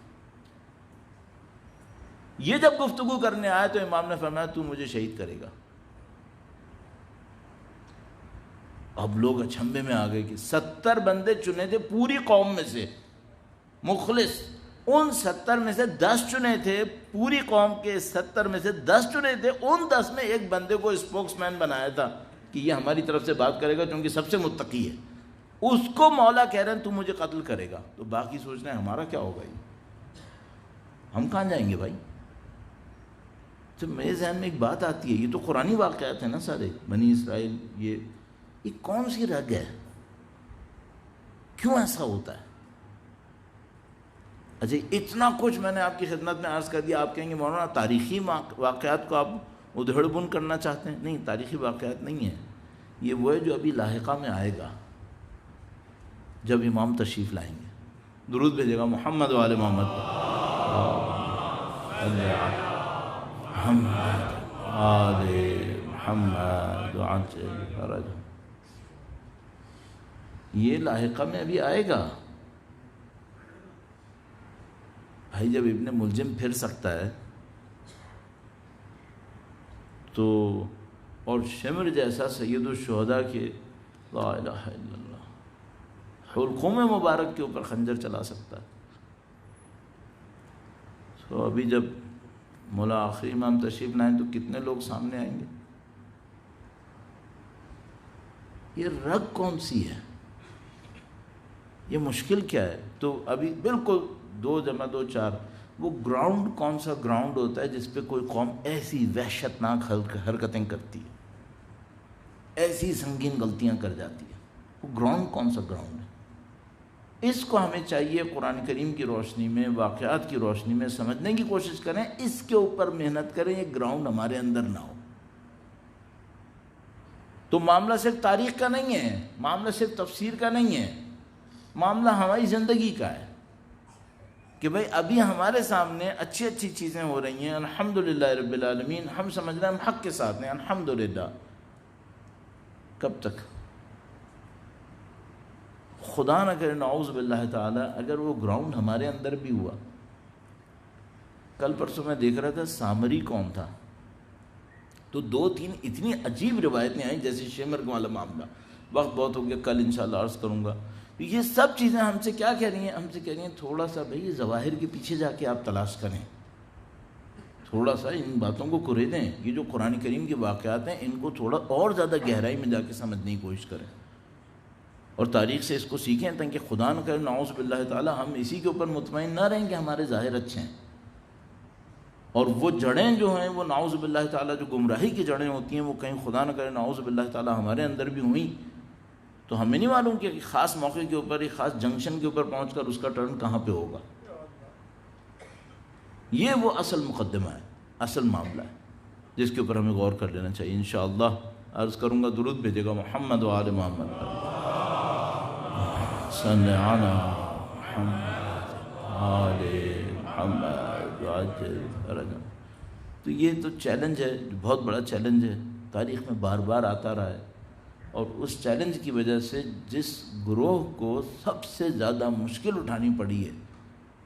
یہ جب گفتگو کرنے آیا تو امام نے فرمایا تو مجھے شہید کرے گا. اب لوگ اچھمبے میں آ گئے کہ 70 بندے چنے تھے پوری قوم میں سے مخلص، ان 70 میں سے 10 چنے تھے پوری قوم کے، 70 میں سے 10 چنے تھے، ان 10 میں ایک بندے کو اسپوکس مین بنایا تھا کہ یہ ہماری طرف سے بات کرے گا کیونکہ سب سے متقی ہے. اس کو مولا کہہ رہے ہیں تو مجھے قتل کرے گا. تو باقی سوچ رہے ہیں ہمارا کیا ہوگا، ہم کہاں جائیں گے بھائی؟ تو میرے ذہن میں ایک بات آتی ہے، یہ تو قرآنی واقعات ہیں نا سارے، بنی اسرائیل، یہ کون سی رگ ہے؟ کیوں ایسا ہوتا ہے؟ اچھا اتنا کچھ میں نے آپ کی خدمت میں عرض کر دیا. آپ کہیں گے مولانا تاریخی واقعات کو آپ ادھڑ بن کرنا چاہتے ہیں. نہیں، تاریخی واقعات نہیں ہیں، یہ وہ ہے جو ابھی لاحقہ میں آئے گا جب امام تشریف لائیں گے. درود بھیجے گا محمد و آل محمد، آل محمد وعجل فرجہ. یہ لاحقہ میں ابھی آئے گا. بھائی جب ابن ملجم پھر سکتا ہے تو، اور شمر جیسا سید الشہداء کے لا الہ الا اللہ حلقوم مبارک کے اوپر خنجر چلا سکتا ہے، تو ابھی جب مولا آخری امام تشریف لائیں تو کتنے لوگ سامنے آئیں گے؟ یہ رگ کون سی ہے؟ یہ مشکل کیا ہے؟ تو ابھی بالکل 2 × 2 4، وہ گراؤنڈ کون سا گراؤنڈ ہوتا ہے جس پہ کوئی قوم ایسی وحشتناک حرکتیں کرتی ہے، ایسی سنگین غلطیاں کر جاتی ہے؟ وہ گراؤنڈ کون سا گراؤنڈ ہے؟ اس کو ہمیں چاہیے قرآن کریم کی روشنی میں، واقعات کی روشنی میں سمجھنے کی کوشش کریں، اس کے اوپر محنت کریں، یہ گراؤنڈ ہمارے اندر نہ ہو. تو معاملہ صرف تاریخ کا نہیں ہے، معاملہ صرف تفسیر کا نہیں ہے، معاملہ ہماری زندگی کا ہے کہ بھئی ابھی ہمارے سامنے اچھی اچھی چیزیں ہو رہی ہیں، الحمدللہ رب العالمین، ہم سمجھ رہے ہیں ہم حق کے ساتھ ہیں، الحمدللہ۔ کب تک؟ خدا نہ کرے نعوذ باللہ تعالی اگر وہ گراؤنڈ ہمارے اندر بھی ہوا۔ کل پرسوں میں دیکھ رہا تھا سامری کون تھا، تو 2-3 اتنی عجیب روایتیں آئیں، جیسے شیمر والا معاملہ، وقت بہت ہو گیا، کل انشاءاللہ عرض کروں گا۔ یہ سب چیزیں ہم سے کیا کہہ رہی ہیں؟ ہم سے کہہ رہی ہیں تھوڑا سا بھئی ظواہر کے پیچھے جا کے آپ تلاش کریں، تھوڑا سا ان باتوں کو کریدیں، یہ جو قرآن کریم کے واقعات ہیں ان کو تھوڑا اور زیادہ گہرائی میں جا کے سمجھنے کی کوشش کریں، اور تاریخ سے اس کو سیکھیں، تاکہ خدا نہ کرے نعوذ باللہ تعالی ہم اسی کے اوپر مطمئن نہ رہیں کہ ہمارے ظاہر اچھے ہیں، اور وہ جڑیں جو ہیں وہ نعوذ باللہ تعالی جو گمراہی کی جڑیں ہوتی ہیں وہ کہیں خدا نہ کرے نعوذ باللہ تعالی ہمارے اندر بھی ہوئیں، تو ہمیں نہیں معلوم کہ ایک خاص موقع کے اوپر، ایک خاص جنکشن کے اوپر پہنچ کر اس کا ٹرن کہاں پہ ہوگا۔ یہ وہ اصل مقدمہ ہے، اصل معاملہ ہے جس کے اوپر ہمیں غور کر لینا چاہیے۔ انشاءاللہ عرض کروں گا، درود بھیجے گا محمد و آل محمد، صلی علی محمد آل محمد وعجل فرجہ۔ تو یہ تو چیلنج ہے، بہت بڑا چیلنج ہے، تاریخ میں بار بار آتا رہا ہے، اور اس چیلنج کی وجہ سے جس گروہ کو سب سے زیادہ مشکل اٹھانی پڑی ہے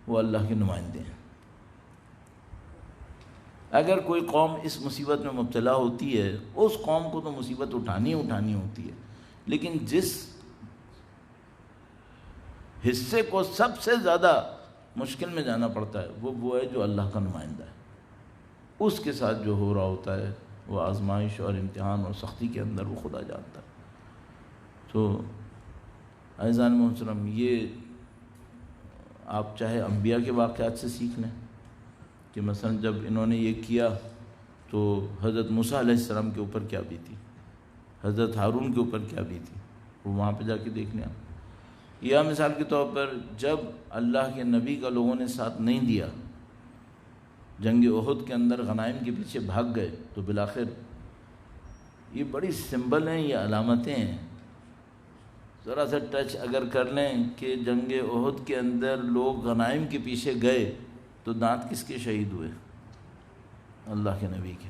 وہ اللہ کے نمائندے ہیں۔ اگر کوئی قوم اس مصیبت میں مبتلا ہوتی ہے، اس قوم کو تو مصیبت اٹھانی ہوتی ہے، لیکن جس حصے کو سب سے زیادہ مشکل میں جانا پڑتا ہے وہ ہے جو اللہ کا نمائندہ ہے، اس کے ساتھ جو ہو رہا ہوتا ہے وہ آزمائش اور امتحان اور سختی کے اندر وہ خدا جانتا ہے۔ تو عزیزان محترم، یہ آپ چاہے انبیاء کے واقعات سے سیکھ لیں کہ مثلا جب انہوں نے یہ کیا تو حضرت موسیٰ علیہ السلام کے اوپر کیا بیتی، حضرت ہارون کے اوپر کیا بیتی، وہ وہاں پہ جا کے دیکھ لیں۔ یا مثال کے طور پر جب اللہ کے نبی کا لوگوں نے ساتھ نہیں دیا، جنگ احد کے اندر غنائم کے پیچھے بھاگ گئے، تو بالآخر یہ بڑی سمبل ہیں، یہ علامتیں ہیں، ذرا سا ٹچ اگر کر لیں کہ جنگ احد کے اندر لوگ غنائم کے پیچھے گئے تو دانت کس کے شہید ہوئے؟ اللہ کے نبی کے۔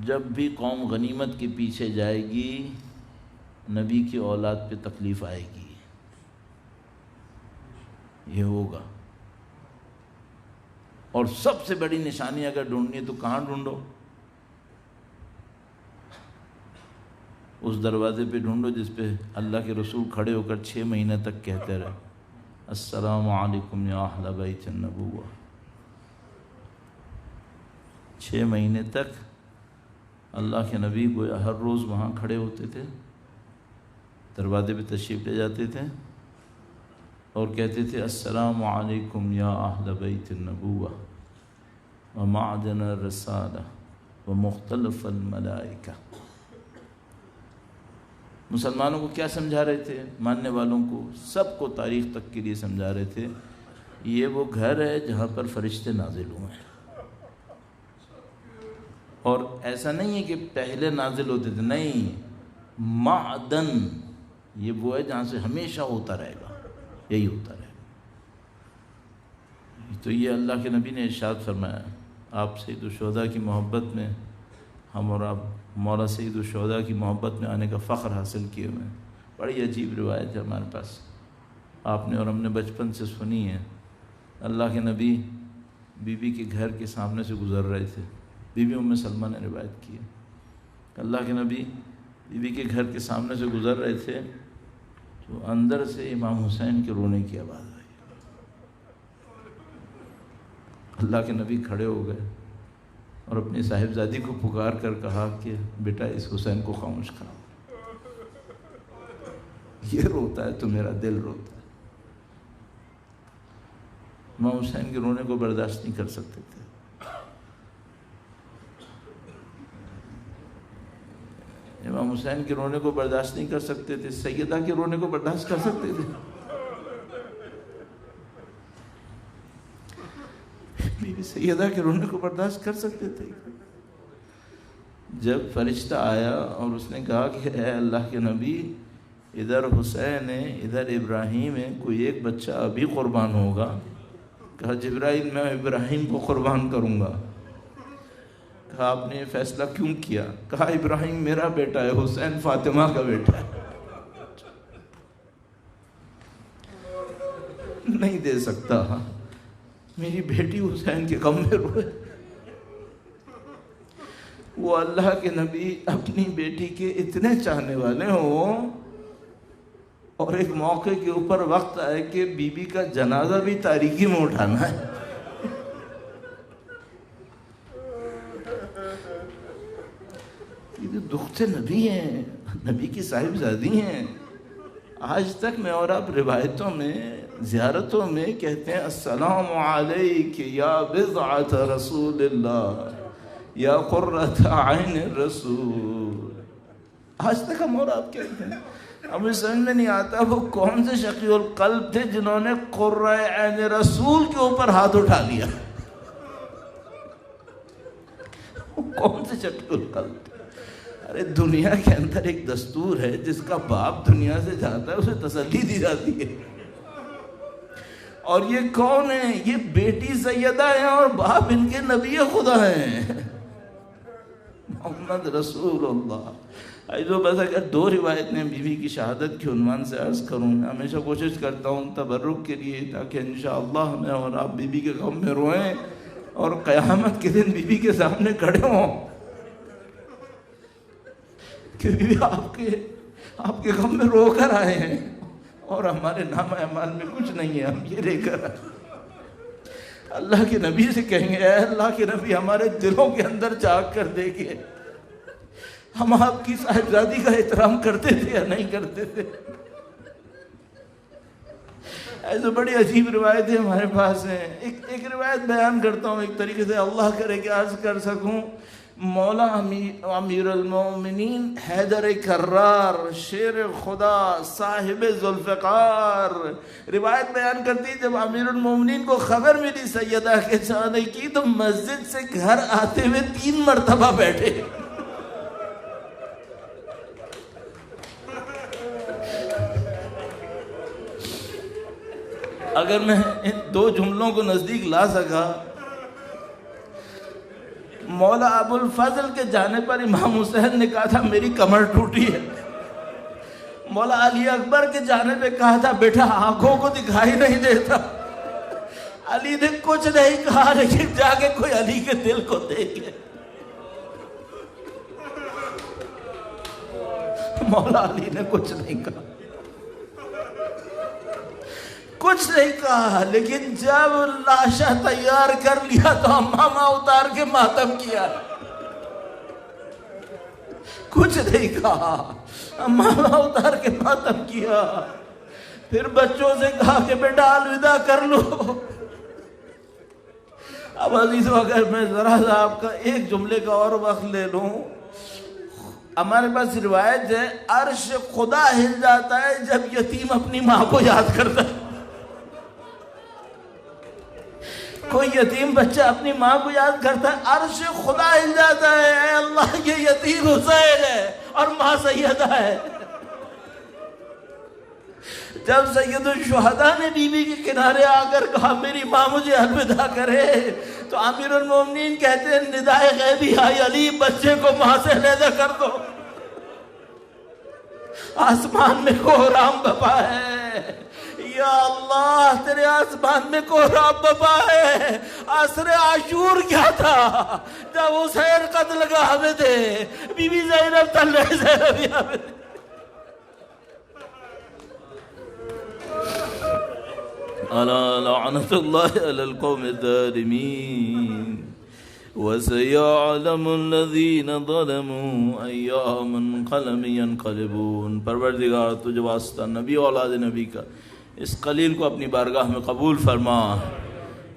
جب بھی قوم غنیمت کے پیچھے جائے گی نبی کی اولاد پہ تکلیف آئے گی، یہ ہوگا۔ اور سب سے بڑی نشانی اگر ڈھونڈنی ہے تو کہاں ڈھونڈو؟ اس دروازے پہ ڈھونڈو جس پہ اللہ کے رسول کھڑے ہو کر 6 مہینے تک کہتے رہے، السلام علیکم یا اہل بیت النبوہ۔ 6 مہینے تک اللہ کے نبی گویا ہر روز وہاں کھڑے ہوتے تھے، دروازے پہ تشریف لے جاتے تھے اور کہتے تھے السلام علیکم یا اہل بیت النبوہ ومعدن الرسالہ ومختلف الملائکہ۔ مسلمانوں کو کیا سمجھا رہے تھے؟ ماننے والوں کو، سب کو تاریخ تک کے لیے سمجھا رہے تھے، یہ وہ گھر ہے جہاں پر فرشتے نازل ہوئے ہیں۔ اور ایسا نہیں ہے کہ پہلے نازل ہوتے تھے، نہیں، معدن، یہ وہ ہے جہاں سے ہمیشہ ہوتا رہے گا، یہی ہوتا رہے گا۔ تو یہ اللہ کے نبی نے ارشاد فرمایا، آپ سید الشہداء کی محبت میں، ہم اور آپ مولا سید الشہداء کی محبت میں آنے کا فخر حاصل کیے ہوئے ہیں۔ بڑی عجیب روایت ہے ہمارے پاس، آپ نے اور ہم نے بچپن سے سنی ہے۔ اللہ کے نبی بی بی کے گھر کے سامنے سے گزر رہے تھے، بی بی ام سلمہ نے روایت کی ہے، اللہ کے نبی بی بی کے گھر کے سامنے سے گزر رہے تھے تو اندر سے امام حسین کے رونے کی آواز آئی۔ اللہ کے نبی کھڑے ہو گئے اور اپنی صاحبزادی کو پکار کر کہا کہ بیٹا اس حسین کو خاموش کرو، یہ روتا ہے تو میرا دل روتا ہے۔ امام حسین کے رونے کو برداشت نہیں کر سکتے تھے۔ امام حسین کے رونے کو برداشت نہیں کر سکتے تھے، سیدہ کے رونے کو برداشت کر سکتے تھے؟ بی بی سیدہ کے رونے کو برداشت کر سکتے تھے؟ جب فرشتہ آیا اور اس نے کہا کہ اے اللہ کے نبی، ادھر حسین ہے ادھر ابراہیم ہے، کوئی ایک بچہ ابھی قربان ہوگا؟ کہا جبرائیل میں ابراہیم کو قربان کروں گا۔ کہا آپ نے یہ فیصلہ کیوں کیا؟ کہا ابراہیم میرا بیٹا ہے، حسین فاطمہ کا بیٹا ہے، نہیں دے سکتا، میری بیٹی حسین کے غم میں روئے۔ وہ اللہ کے نبی اپنی بیٹی کے اتنے چاہنے والے ہوں اور ایک موقع کے اوپر وقت آئے کہ بی بی کا جنازہ بھی تاریکی میں اٹھانا ہے، یہ دختر نبی ہیں، نبی کی صاحبزادی ہیں۔ آج تک میں اور آپ روایتوں میں زیارتوں میں کہتے ہیں السلام علیک یا بضعۃ رسول اللہ یا قرۃ عین الرسول، آج تک ہم اور آپ کہتے ہیں۔ ہمیں سمجھ میں نہیں آتا وہ کون سے شقی القلب تھے جنہوں نے قرۃ عین رسول کے اوپر ہاتھ اٹھا لیا، وہ کون سے شقی القلب تھے؟ ارے دنیا کے اندر ایک دستور ہے، جس کا باپ دنیا سے جاتا ہے اسے تسلی دی جاتی ہے، اور یہ کون ہے؟ یہ بیٹی سیدہ ہیں اور باپ ان کے نبی خدا ہیں، محمد رسول اللہ۔ جو بس اگر دو روایتیں بی بی کی شہادت کے عنوان سے عرض کروں، میں ہمیشہ کوشش کرتا ہوں تبرک کے لیے، تاکہ انشاءاللہ میں اور آپ بی بی کے غم میں روئیں اور قیامت کے دن بی بی کے سامنے کھڑے ہوں کہ بی بی آپ کے غم میں رو کر آئے ہیں اور ہمارے نامہ اعمال میں کچھ نہیں ہے، ہم یہ لے کر آئے۔ اللہ کے نبی سے کہیں گے اے اللہ کے نبی ہمارے دلوں کے اندر جھانک کر دیکھیں ہم آپ کی صاحبزادی کا احترام کرتے تھے یا نہیں کرتے تھے۔ ایسے بڑی عجیب روایتیں ہمارے پاس ہیں۔ ایک روایت بیان کرتا ہوں ایک طریقے سے، اللہ کرے کہ عرض کر سکوں۔ مولا امیر المومنین حیدر کرار شیر خدا صاحب ذوالفقار روایت بیان کرتی، جب امیر المومنین کو خبر ملی سیدہ کے جانے کی تو مسجد سے گھر آتے ہوئے 3 مرتبہ بیٹھے۔ اگر میں ان 2 جملوں کو نزدیک لا سکا، مولا ابو الفضل کے جانے پر امام حسین نے کہا تھا میری کمر ٹوٹی ہے، مولا علی اکبر کے جانے پہ کہا تھا بیٹا آنکھوں کو دکھائی نہیں دیتا، علی نے کچھ نہیں کہا لیکن جا کے کوئی علی کے دل کو دیکھے۔ مولا علی نے کچھ نہیں کہا، کچھ نہیں کہا، لیکن جب لاشا تیار کر لیا تو امامہ اتار کے ماتم کیا، کچھ نہیں کہا، امامہ اتار کے ماتم کیا، پھر بچوں سے کہا کہ بیٹا الوداع کر لو۔ اب عزیزو اگر میں ذرا سا آپ کا ایک جملے کا اور وقت لے لوں، ہمارے پاس روایت ہے عرش خدا ہل جاتا ہے جب یتیم اپنی ماں کو یاد کرتا ہے۔ کوئی یتیم بچہ اپنی ماں کو یاد کرتا ہے، عرش خدا ہل جاتا ہے، اے اللہ یہ یتیم حسین ہے اور ماں سیدہ ہے۔ جب سید الشہداء نے بیوی کے کنارے آ کر کہا میری ماں مجھے الوداع کرے تو امیر المومنین کہتے ہیں ندائے غیبی آئی علی بچے کو ماں سے علیحدہ کر دو، آسمان میں کوہرام بپا ہے، یا اللہ تیرے آسمان میں کوہرام بپا ہے۔ عصر عاشور کیا تھا جب حسین قتل گاہ میں تھے، بی بی زینب طلع زینبیہ میں تھے۔ الا لعنت اللہ علی القوم الظالمین وَسَيَعْلَمُ الَّذِينَ ظَلَمُوا أَيَّ مُنْقَلَبٍ يَنْقَلِبُونَ۔ پروردگار تجھے واسطہ نبی اولاد نبی کا اس قلیل کو اپنی بارگاہ میں قبول فرما۔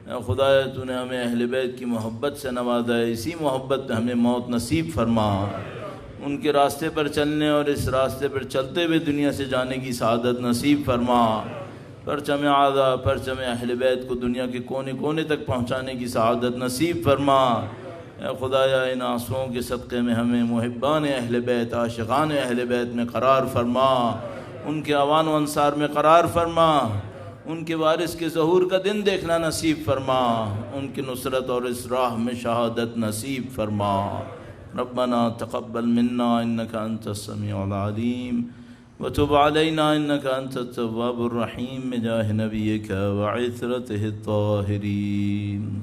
اے خدایا تو نے ہمیں اہل بیت کی محبت سے نوازا ہے، اسی محبت میں ہمیں موت نصیب فرما، ان کے راستے پر چلنے اور اس راستے پر چلتے ہوئے دنیا سے جانے کی سعادت نصیب فرما۔ پرچم اعلیٰ پرچم اہل بیت کو دنیا کے کونے کونے تک پہنچانے کی سعادت نصیب فرما۔ اے خدایا ان آنسوؤں کے صدقے میں ہمیں محبان اہل بیت، عاشقان اہل بیت میں قرار فرما، ان کے اعوان و انصار میں قرار فرما، ان کے وارث کے ظہور کا دن دیکھنا نصیب فرما، ان کی نصرت اور اس راہ میں شہادت نصیب فرما۔ ربنا تقبل منا انك انت السميع العليم وتب علينا انك انت التواب الرحيم بجاه نبيك وعترته الطاهرين۔